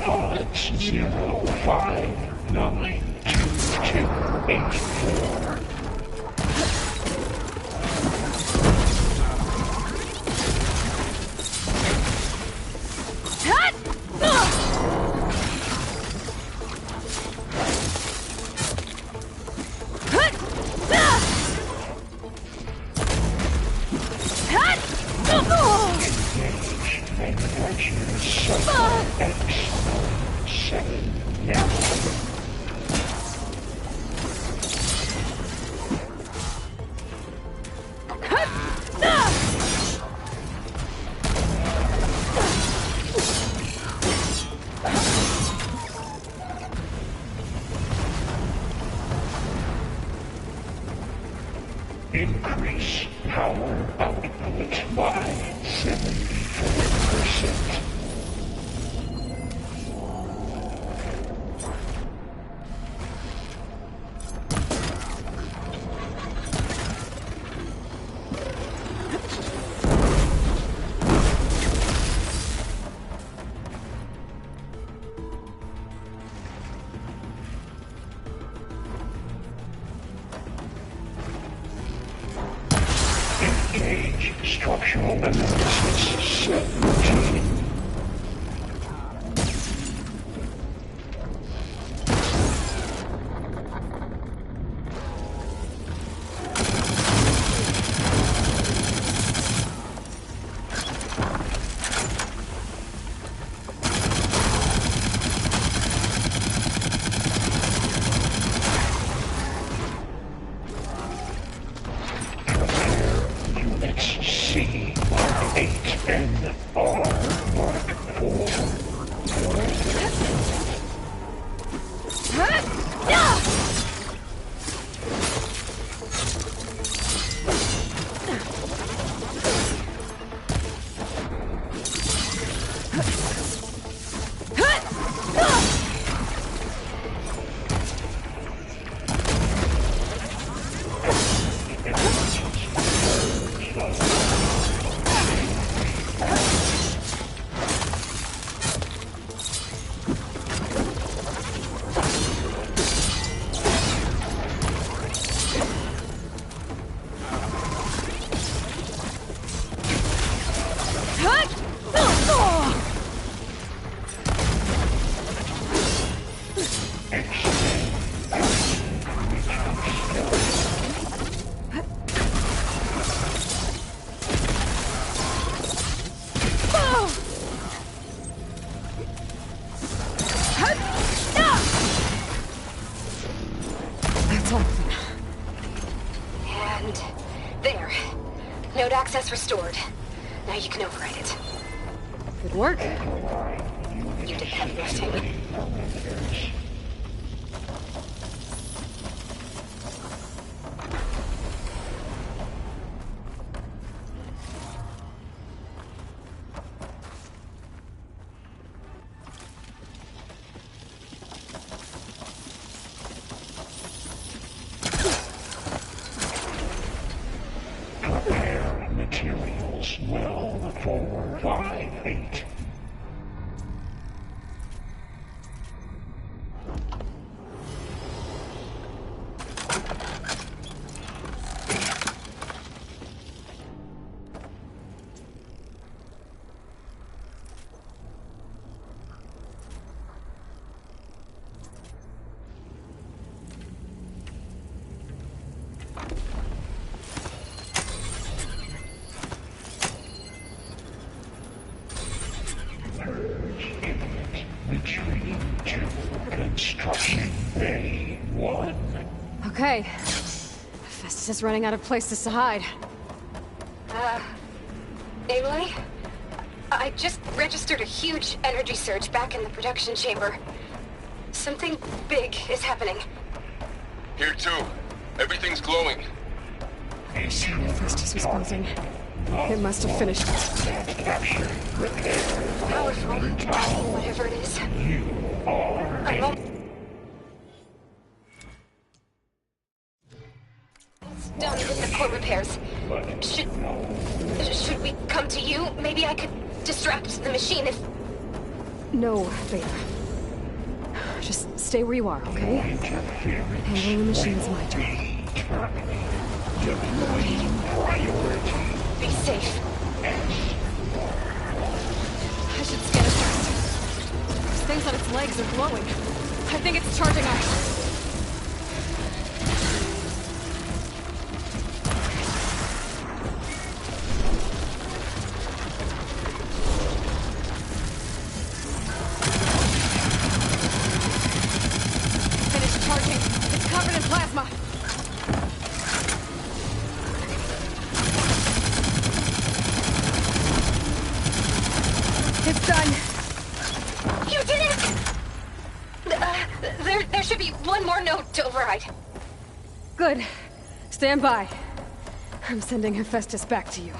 Odds 0, 5, 9, 2, 2, 8, 4. Manufacturer's X7 74%. Engage structural analysis 17. C, Mark 8, and R, Mark 4. And there. Node access restored. Now you can override it. Good work. You did heavy lifting. Prepare materials well for 5-8. Retreat to Construction Bay 1. Okay. Festus is running out of places to hide. Aloy? I just registered a huge energy surge back in the production chamber. Something big is happening. Here too. Everything's glowing. The sound Festus was building. It must have finished it. Powerful. Whatever it is. I'm almost done with the core repairs. Should we come to you? Maybe I could distract the machine if... No, Vader. Just stay where you are, okay? Handling the machine's my job. Be safe. I should scan it first. Those things on its legs are glowing. I think it's charging us. Finished charging. It's covered in plasma. It's done. You did it! There should be one more node to override. Good. Stand by. I'm sending Hephaestus back to you.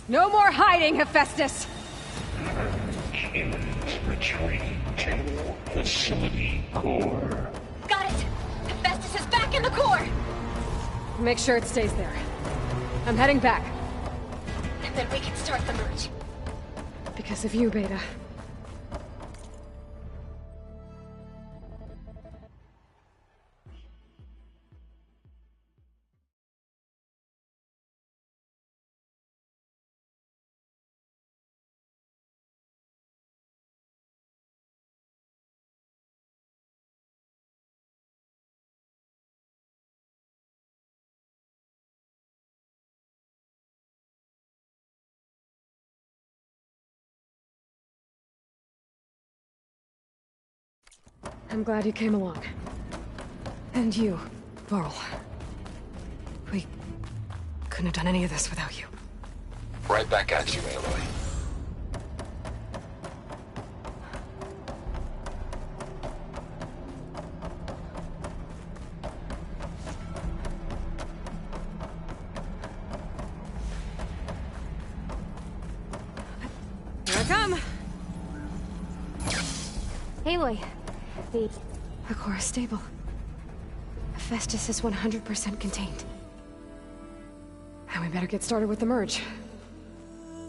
No more hiding, Hephaestus! Killings retreating to facility core. Got it! Hephaestus is back in the core! Make sure it stays there. I'm heading back. And then we can start the merge. Because of you, Beta. I'm glad you came along. And you, Varl. We couldn't have done any of this without you. Right back at you, Aloy. Here I come! Aloy, the core is stable. Hephaestus is 100% contained. And we better get started with the merge.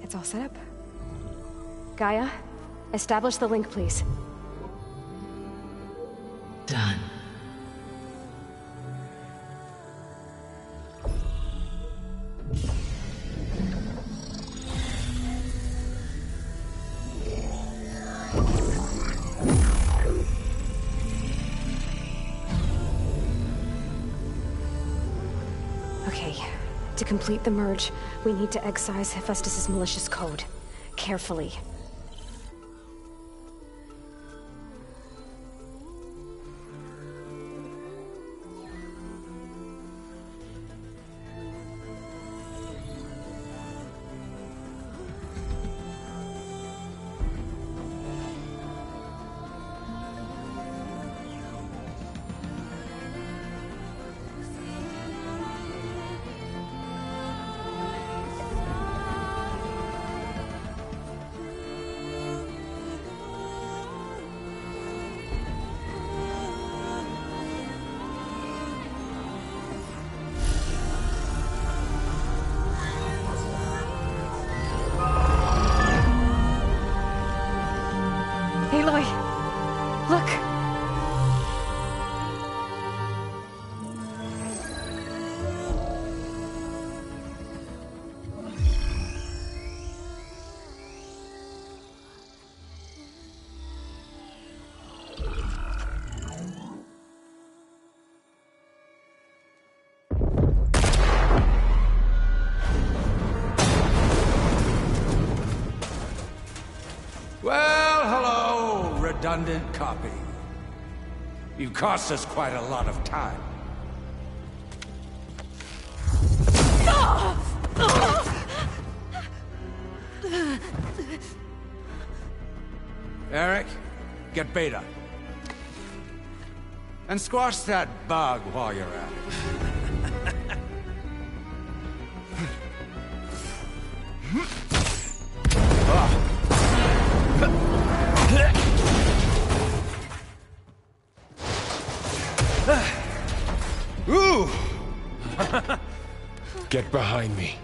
It's all set up. Gaia, establish the link, please. Done. Okay, to complete the merge, we need to excise Hephaestus' malicious code. Carefully. Aloy! Look! Well, hello, redundant copy. You've cost us quite a lot of time. Eric, get Beta. And squash that bug while you're at it. Ooh! Get behind me.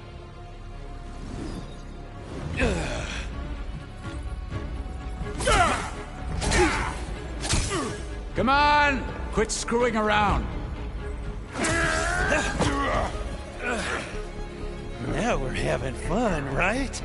Come on! Quit screwing around. Now we're having fun, right?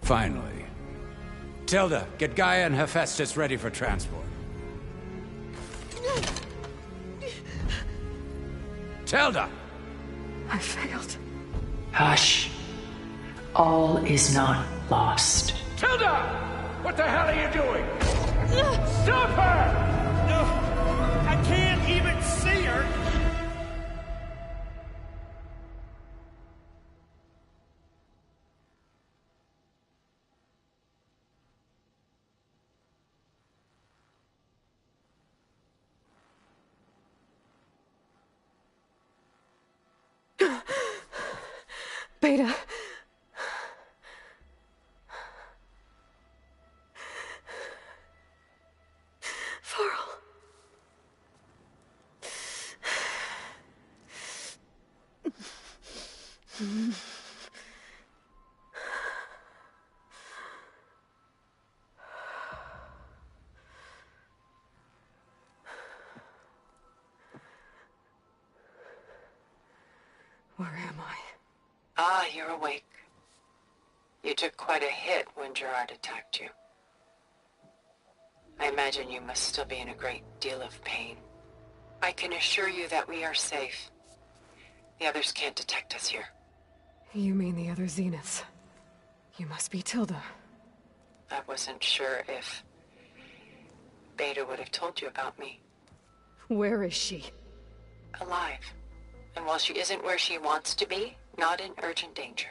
Finally. Tilda, get Gaia and Hephaestus ready for transport. Tilda! I failed. Hush. All is not lost. Tilda! What the hell are you doing? Stop her! No, I can't even see her! Beta. Varl. Where am I? Ah, you're awake. You took quite a hit when Gerard attacked you. I imagine you must still be in a great deal of pain. I can assure you that we are safe. The others can't detect us here. You mean the other Zeniths? You must be Tilda. I wasn't sure if Beta would have told you about me. Where is she? Alive. And while she isn't where she wants to be, not in urgent danger.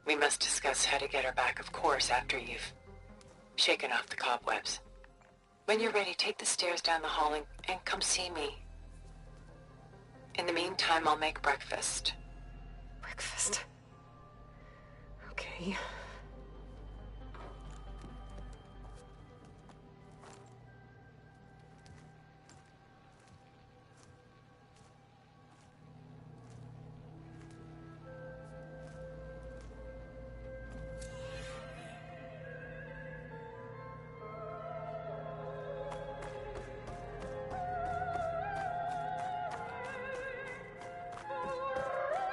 We must discuss how to get her back, of course, after you've shaken off the cobwebs. When you're ready, take the stairs down the hall and come see me. In the meantime, I'll make breakfast. Breakfast? Okay.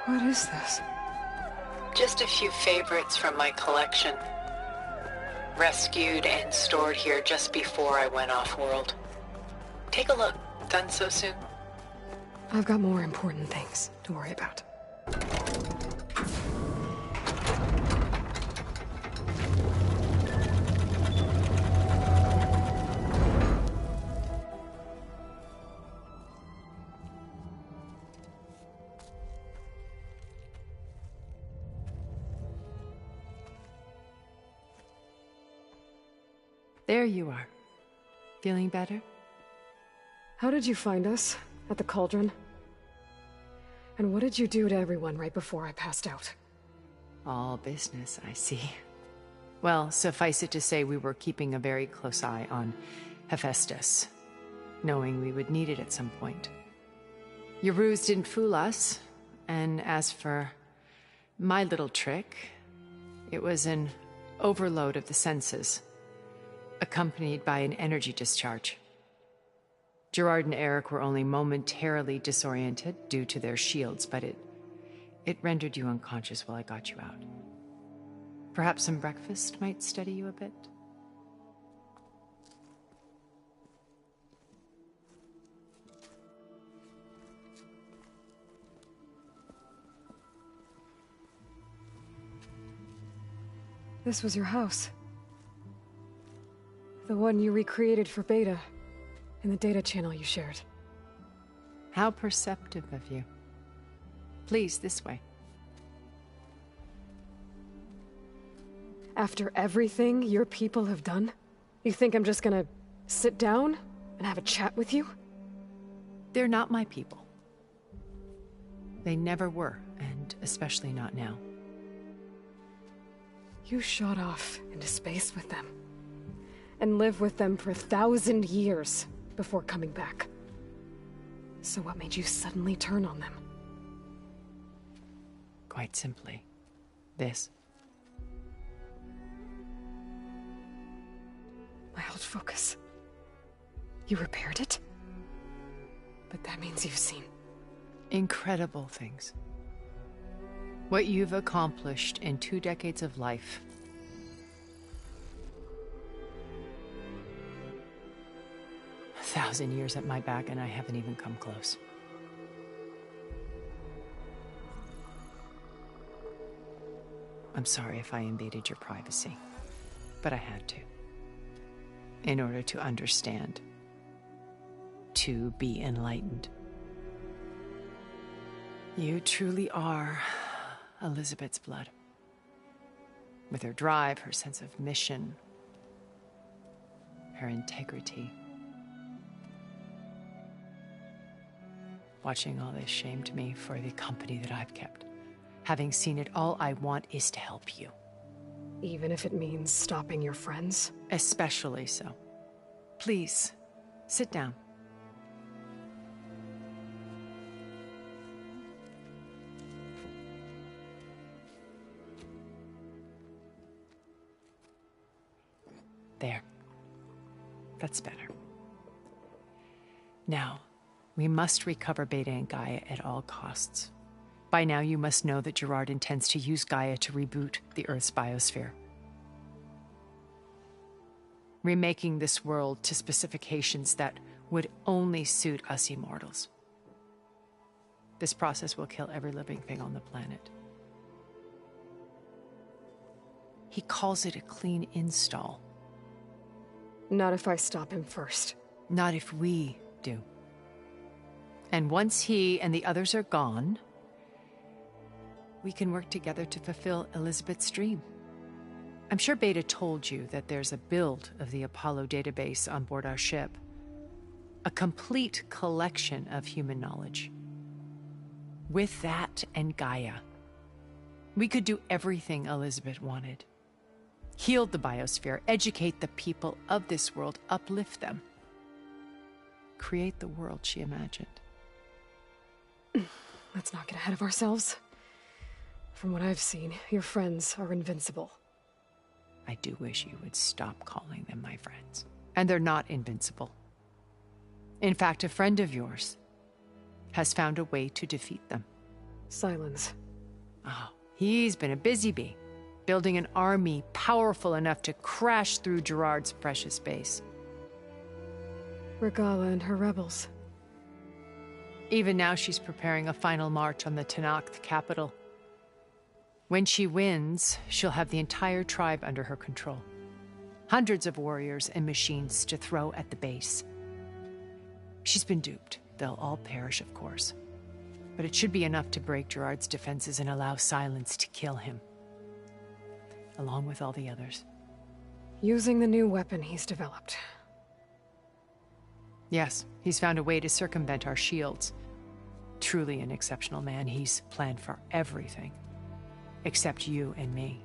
What is this? Just a few favorites from my collection. Rescued and stored here just before I went off-world. Take a look. Done so soon? I've got more important things to worry about. There you are. Feeling better? How did you find us? At the Cauldron? And what did you do to everyone right before I passed out? All business, I see. Well, suffice it to say we were keeping a very close eye on Hephaestus, knowing we would need it at some point. Your ruse didn't fool us, and as for my little trick, it was an overload of the senses, accompanied by an energy discharge. Gerard and Eric were only momentarily disoriented due to their shields, but it rendered you unconscious while I got you out. Perhaps some breakfast might steady you a bit? This was your house. The one you recreated for Beta, in the data channel you shared. How perceptive of you. Please, this way. After everything your people have done, you think I'm just gonna sit down and have a chat with you? They're not my people. They never were, and especially not now. You shot off into space with them, and lived with them for 1,000 years before coming back. So what made you suddenly turn on them? Quite simply, this. My old focus. You repaired it? But that means you've seen... incredible things. What you've accomplished in 2 decades of life. A 1,000 years at my back and I haven't even come close. I'm sorry if I invaded your privacy, but I had to. in order to understand, to be enlightened. You truly are Elizabeth's blood. With her drive, her sense of mission, her integrity. Watching all this shamed me for the company that I've kept. Having seen it, all I want is to help you. Even if it means stopping your friends? Especially so. Please, sit down. There. That's better. Now, we must recover Beta and Gaia at all costs. By now, you must know that Gerard intends to use Gaia to reboot the Earth's biosphere. Remaking this world to specifications that would only suit us immortals. This process will kill every living thing on the planet. He calls it a clean install. Not if I stop him first. Not if we do. And once he and the others are gone, we can work together to fulfill Elizabeth's dream. I'm sure Beta told you that there's a build of the Apollo database on board our ship. A complete collection of human knowledge. With that and Gaia, we could do everything Elizabeth wanted. Heal the biosphere, educate the people of this world, uplift them. Create the world she imagined. Let's not get ahead of ourselves. From what I've seen, your friends are invincible. I do wish you would stop calling them my friends. And they're not invincible. In fact, a friend of yours has found a way to defeat them. Sylens. Oh, he's been a busy bee. Building an army powerful enough to crash through Gerard's precious base. Regalla and her rebels. Even now she's preparing a final march on the Tenakth capital. When she wins, she'll have the entire tribe under her control. Hundreds of warriors and machines to throw at the base. She's been duped. They'll all perish, of course. But it should be enough to break Gerard's defenses and allow Sylens to kill him. Along with all the others. Using the new weapon he's developed. Yes, he's found a way to circumvent our shields. Truly an exceptional man. He's planned for everything. Except you and me.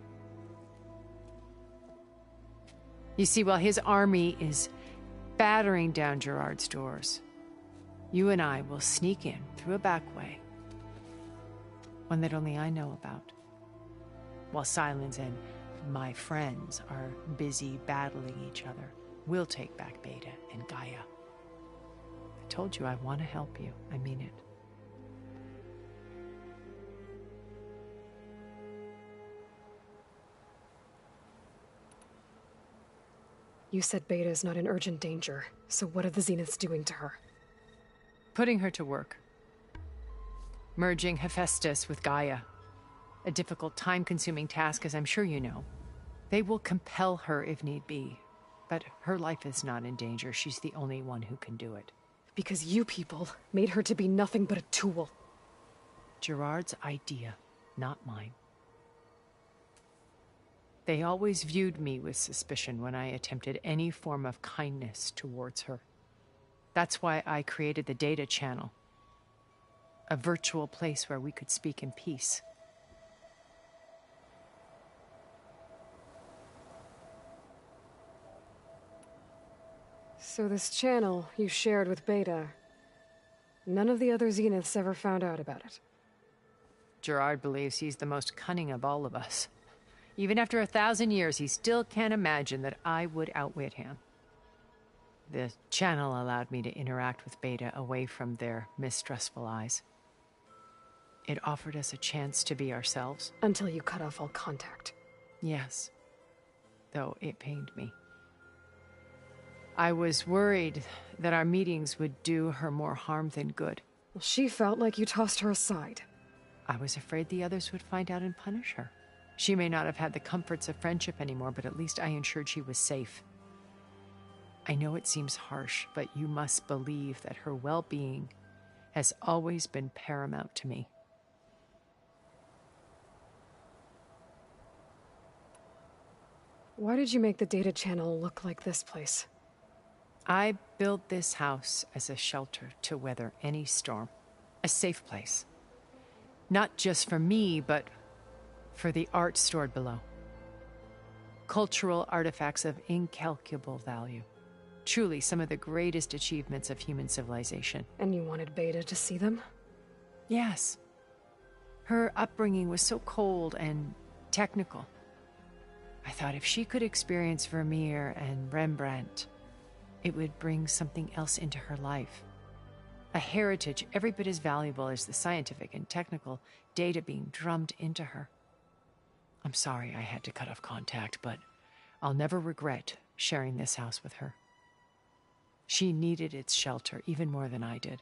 You see, while his army is battering down Gerard's doors, you and I will sneak in through a back way. One that only I know about. While Sylens and my friends are busy battling each other, we'll take back Beta and Gaia. I told you I want to help you. I mean it. You said Beta is not in urgent danger, so what are the Zeniths doing to her? Putting her to work. Merging Hephaestus with Gaia. A difficult, time-consuming task, as I'm sure you know. They will compel her if need be. But her life is not in danger. She's the only one who can do it. Because you people made her to be nothing but a tool. Gerard's idea, not mine. They always viewed me with suspicion when I attempted any form of kindness towards her. That's why I created the data channel. A virtual place where we could speak in peace. So this channel you shared with Beta, none of the other Zeniths ever found out about it. Gerard believes he's the most cunning of all of us. Even after 1,000 years, he still can't imagine that I would outwit him. The channel allowed me to interact with Beta away from their mistrustful eyes. It offered us a chance to be ourselves. Until you cut off all contact. Yes. Though it pained me. I was worried that our meetings would do her more harm than good. Well, she felt like you tossed her aside. I was afraid the others would find out and punish her. She may not have had the comforts of friendship anymore, but at least I ensured she was safe. I know it seems harsh, but you must believe that her well-being has always been paramount to me. Why did you make the data channel look like this place? I built this house as a shelter to weather any storm. A safe place. Not just for me, but for the art stored below. Cultural artifacts of incalculable value. Truly some of the greatest achievements of human civilization. And you wanted Beta to see them? Yes. Her upbringing was so cold and technical. I thought if she could experience Vermeer and Rembrandt, it would bring something else into her life. A heritage every bit as valuable as the scientific and technical data being drummed into her. I'm sorry I had to cut off contact, but I'll never regret sharing this house with her. She needed its shelter even more than I did.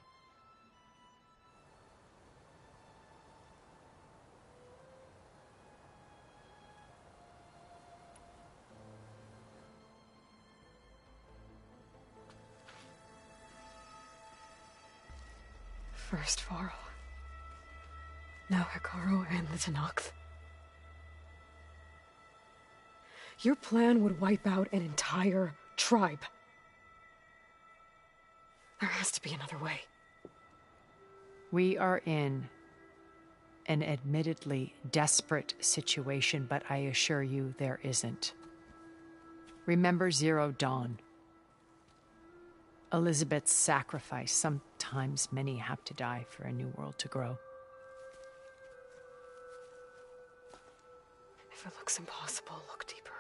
First Varl. Now Hekarro and the Tenakth. Your plan would wipe out an entire tribe. There has to be another way. We are in an admittedly desperate situation, but I assure you there isn't. Remember Zero Dawn. Elizabeth's sacrifice. Sometimes many have to die for a new world to grow. If it looks impossible, look deeper.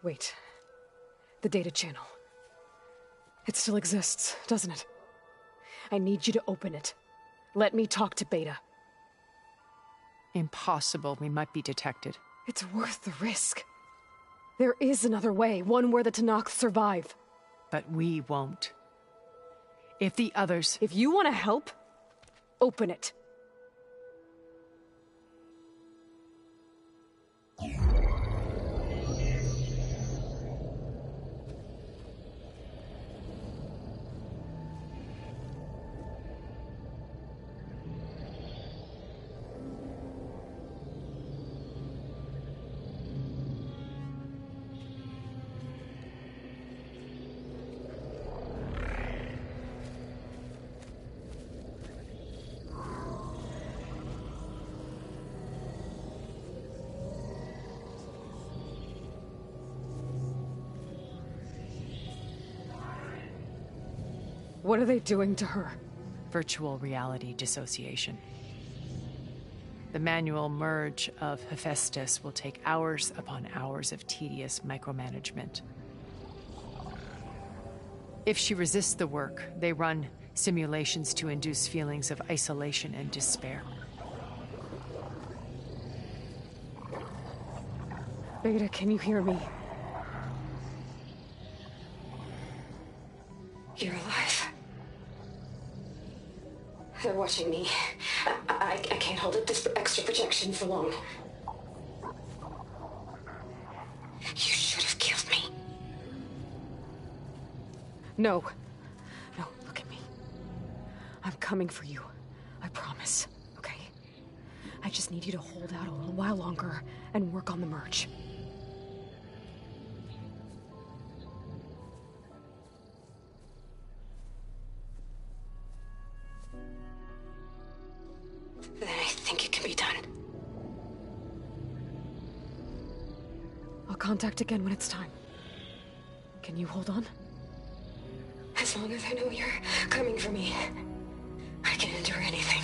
Wait. The data channel. It still exists, doesn't it? I need you to open it. Let me talk to Beta. Impossible. We might be detected. It's worth the risk. There is another way, one where the Tenakth survive. But we won't. If the others... If you want to help, open it. What are they doing to her? Virtual reality dissociation. The manual merge of Hephaestus will take hours upon hours of tedious micromanagement. If she resists the work, they run simulations to induce feelings of isolation and despair. Beta, can you hear me? You're alive. They're watching me. I can't hold up this extra projection for long. You should have killed me. No. No, look at me. I'm coming for you. I promise, okay? I just need you to hold out a little while longer and work on the merge. Then I think it can be done. I'll contact again when it's time. Can you hold on? As long as I know you're coming for me, I can endure anything.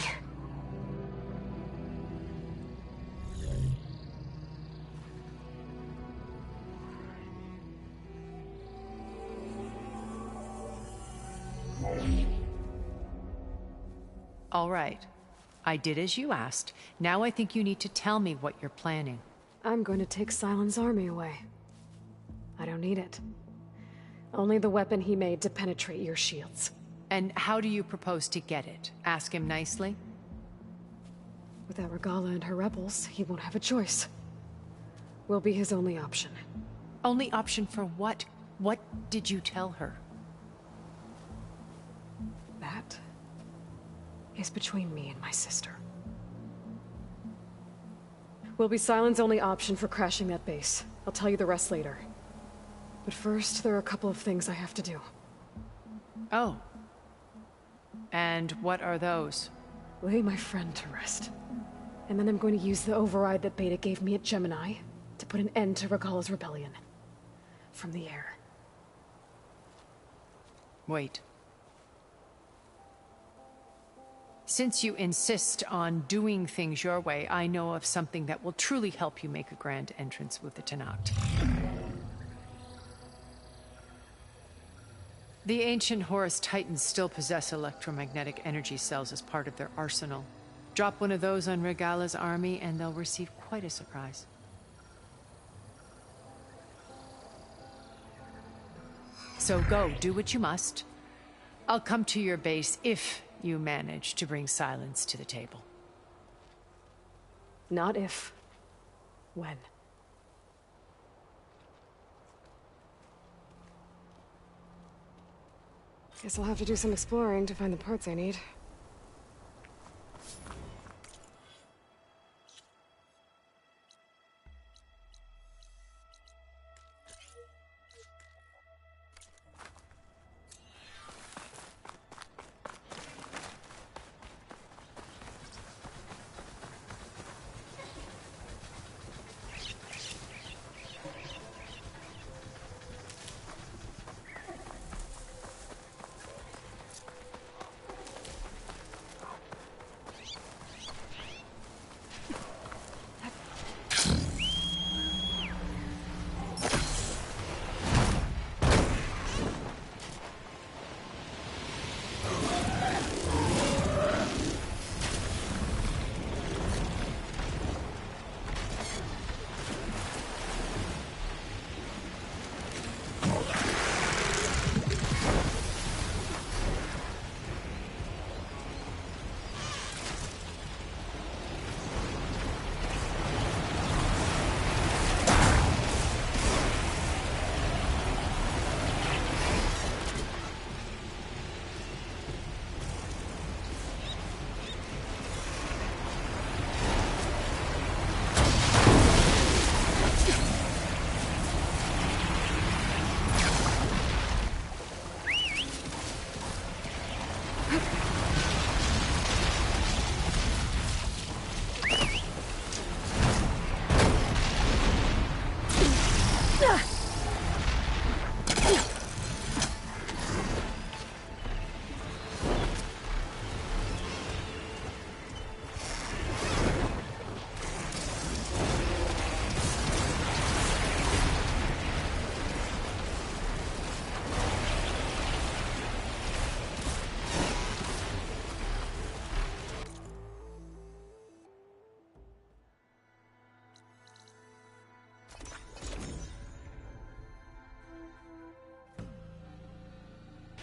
All right. I did as you asked. Now I think you need to tell me what you're planning. I'm going to take Sylens' army away. I don't need it. Only the weapon he made to penetrate your shields. And how do you propose to get it? Ask him nicely? Without Regalla and her rebels, he won't have a choice. We'll be his only option. Only option for what? What did you tell her? That is between me and my sister. Will be Sylens' only option for crashing that base. I'll tell you the rest later. But first, there are a couple of things I have to do. Oh. And what are those? Lay my friend to rest. And then I'm going to use the override that Beta gave me at Gemini to put an end to Regalla's rebellion. From the air. Wait. Since you insist on doing things your way, I know of something that will truly help you make a grand entrance with the Tenakth. The ancient Horus Titans still possess electromagnetic energy cells as part of their arsenal. Drop one of those on Regalla's army and they'll receive quite a surprise. So go, do what you must. I'll come to your base if you manage to bring Sylens to the table. Not if. When. Guess I'll have to do some exploring to find the parts I need.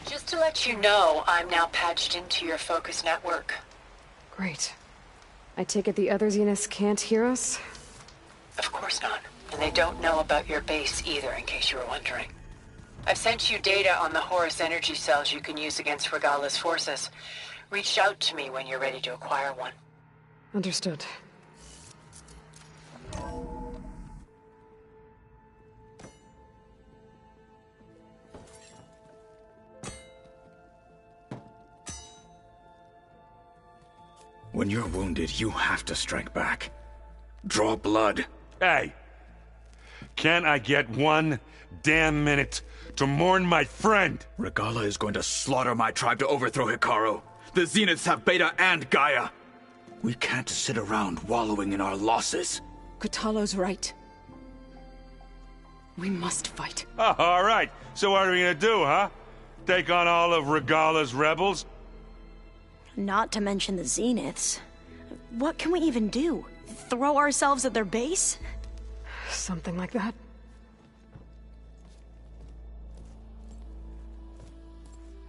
Just to let you know, I'm now patched into your focus network. Great. I take it the other Zeniths can't hear us? Of course not. And they don't know about your base either, in case you were wondering. I've sent you data on the Horus energy cells you can use against Regalla's forces. Reach out to me when you're ready to acquire one. Understood. When you're wounded, you have to strike back. Draw blood. Hey! Can't I get one damn minute to mourn my friend? Regalla is going to slaughter my tribe to overthrow Hekarro. The Zeniths have Beta and Gaia. We can't sit around wallowing in our losses. Kotallo's right. We must fight. Oh, all right. So what are we gonna do, huh? Take on all of Regalla's rebels? Not to mention the Zeniths. What can we even do? Throw ourselves at their base? Something like that.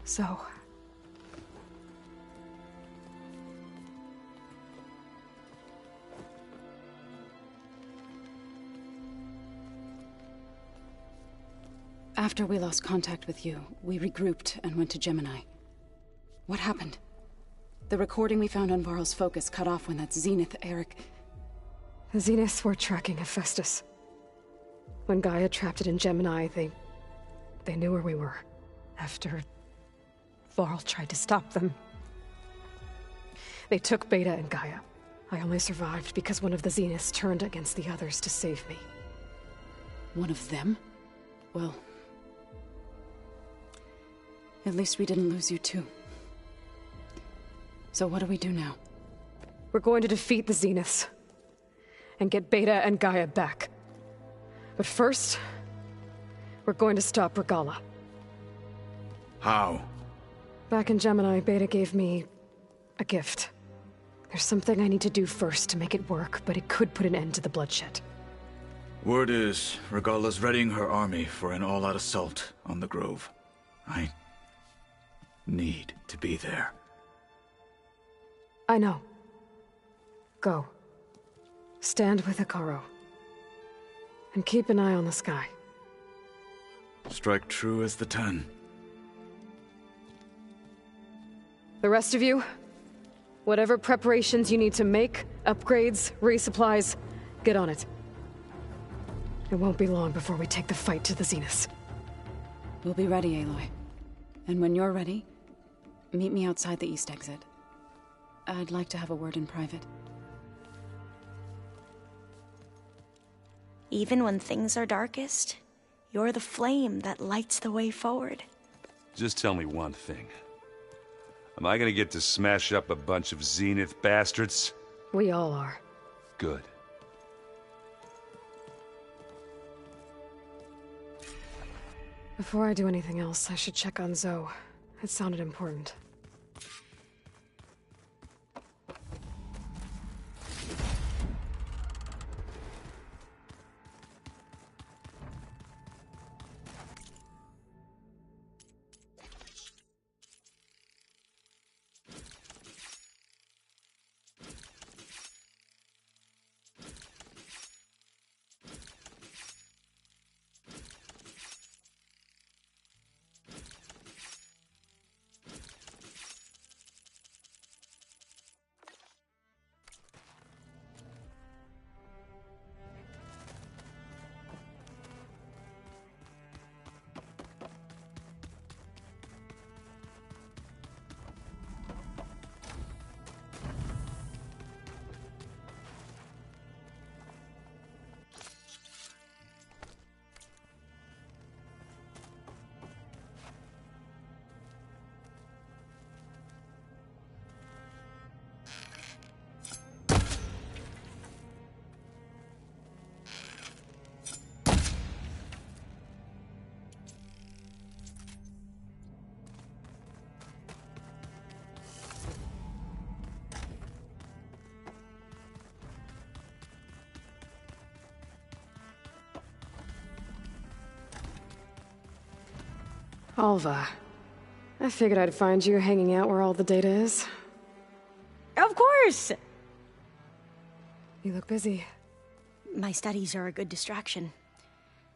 So... After we lost contact with you, we regrouped and went to Gemini. What happened? The recording we found on Varl's focus cut off when that Zenith, Eric... The Zeniths were tracking Hephaestus. When Gaia trapped it in Gemini, they knew where we were. After Varl tried to stop them. They took Beta and Gaia. I only survived because one of the Zeniths turned against the others to save me. One of them? Well... at least we didn't lose you too. So what do we do now? We're going to defeat the Zeniths. And get Beta and Gaia back. But first, we're going to stop Regalla. How? Back in Gemini, Beta gave me a gift. There's something I need to do first to make it work, but it could put an end to the bloodshed. Word is, Regalla's readying her army for an all-out assault on the Grove. I need to be there. I know. Go. Stand with Hekarro. And keep an eye on the sky. Strike true as the 10. The rest of you, whatever preparations you need to make, upgrades, resupplies, get on it. It won't be long before we take the fight to the Zeniths. We'll be ready, Aloy. And when you're ready, meet me outside the east exit. I'd like to have a word in private. Even when things are darkest, you're the flame that lights the way forward. Just tell me one thing. Am I gonna get to smash up a bunch of Zenith bastards? We all are. Good. Before I do anything else, I should check on Zoe. It sounded important. Alva. I figured I'd find you hanging out where all the data is. Of course! You look busy. My studies are a good distraction.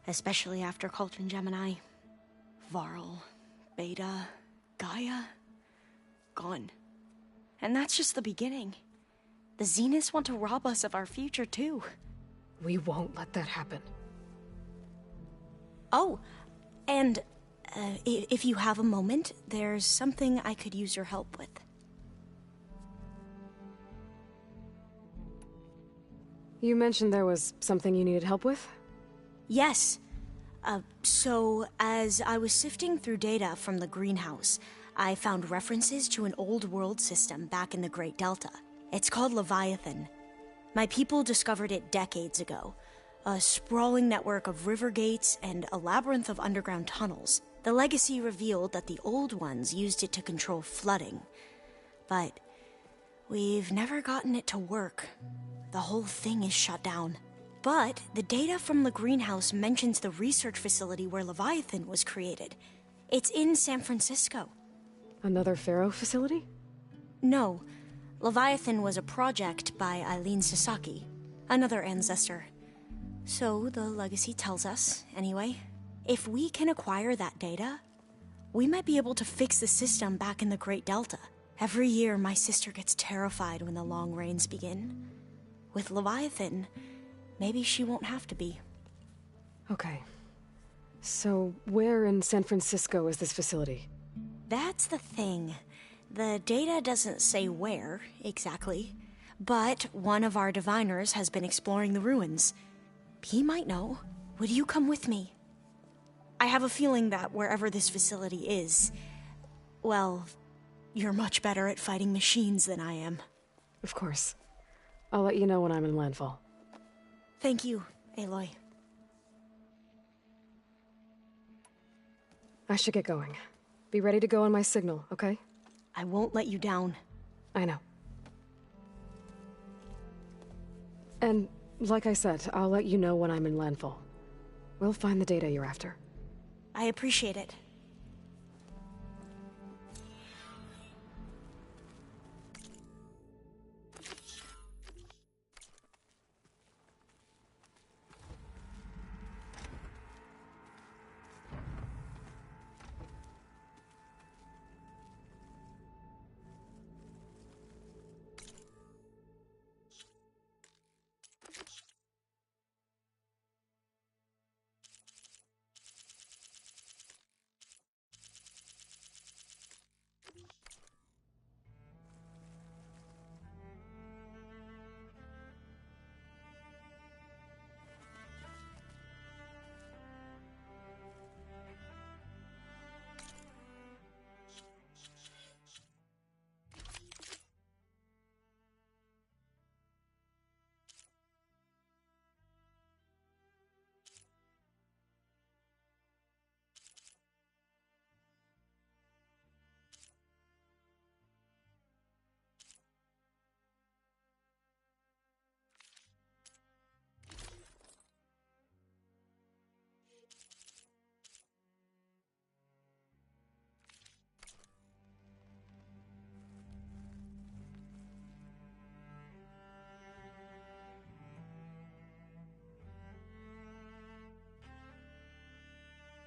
Especially after Cauldron Gemini. Varl, Beta, Gaia... gone. And that's just the beginning. The Zeniths want to rob us of our future, too. We won't let that happen. Oh, and... if you have a moment, there's something I could use your help with. You mentioned there was something you needed help with? Yes. So, as I was sifting through data from the greenhouse, I found references to an old world system back in the Great Delta. It's called Leviathan. My people discovered it decades ago. A sprawling network of river gates and a labyrinth of underground tunnels. The legacy revealed that the old ones used it to control flooding. But we've never gotten it to work. The whole thing is shut down. But the data from the greenhouse mentions the research facility where Leviathan was created. It's in San Francisco. Another Pharaoh facility? No. Leviathan was a project by Eileen Sasaki, another ancestor. So the legacy tells us, anyway. If we can acquire that data, we might be able to fix the system back in the Great Delta. Every year, my sister gets terrified when the long rains begin. With Leviathan, maybe she won't have to be. Okay. So, where in San Francisco is this facility? That's the thing. The data doesn't say where, exactly. But one of our diviners has been exploring the ruins. He might know. Would you come with me? I have a feeling that wherever this facility is, well, you're much better at fighting machines than I am. Of course. I'll let you know when I'm in landfall. Thank you, Aloy. I should get going. Be ready to go on my signal, okay? I won't let you down. I know. And, like I said, I'll let you know when I'm in landfall. We'll find the data you're after. I appreciate it.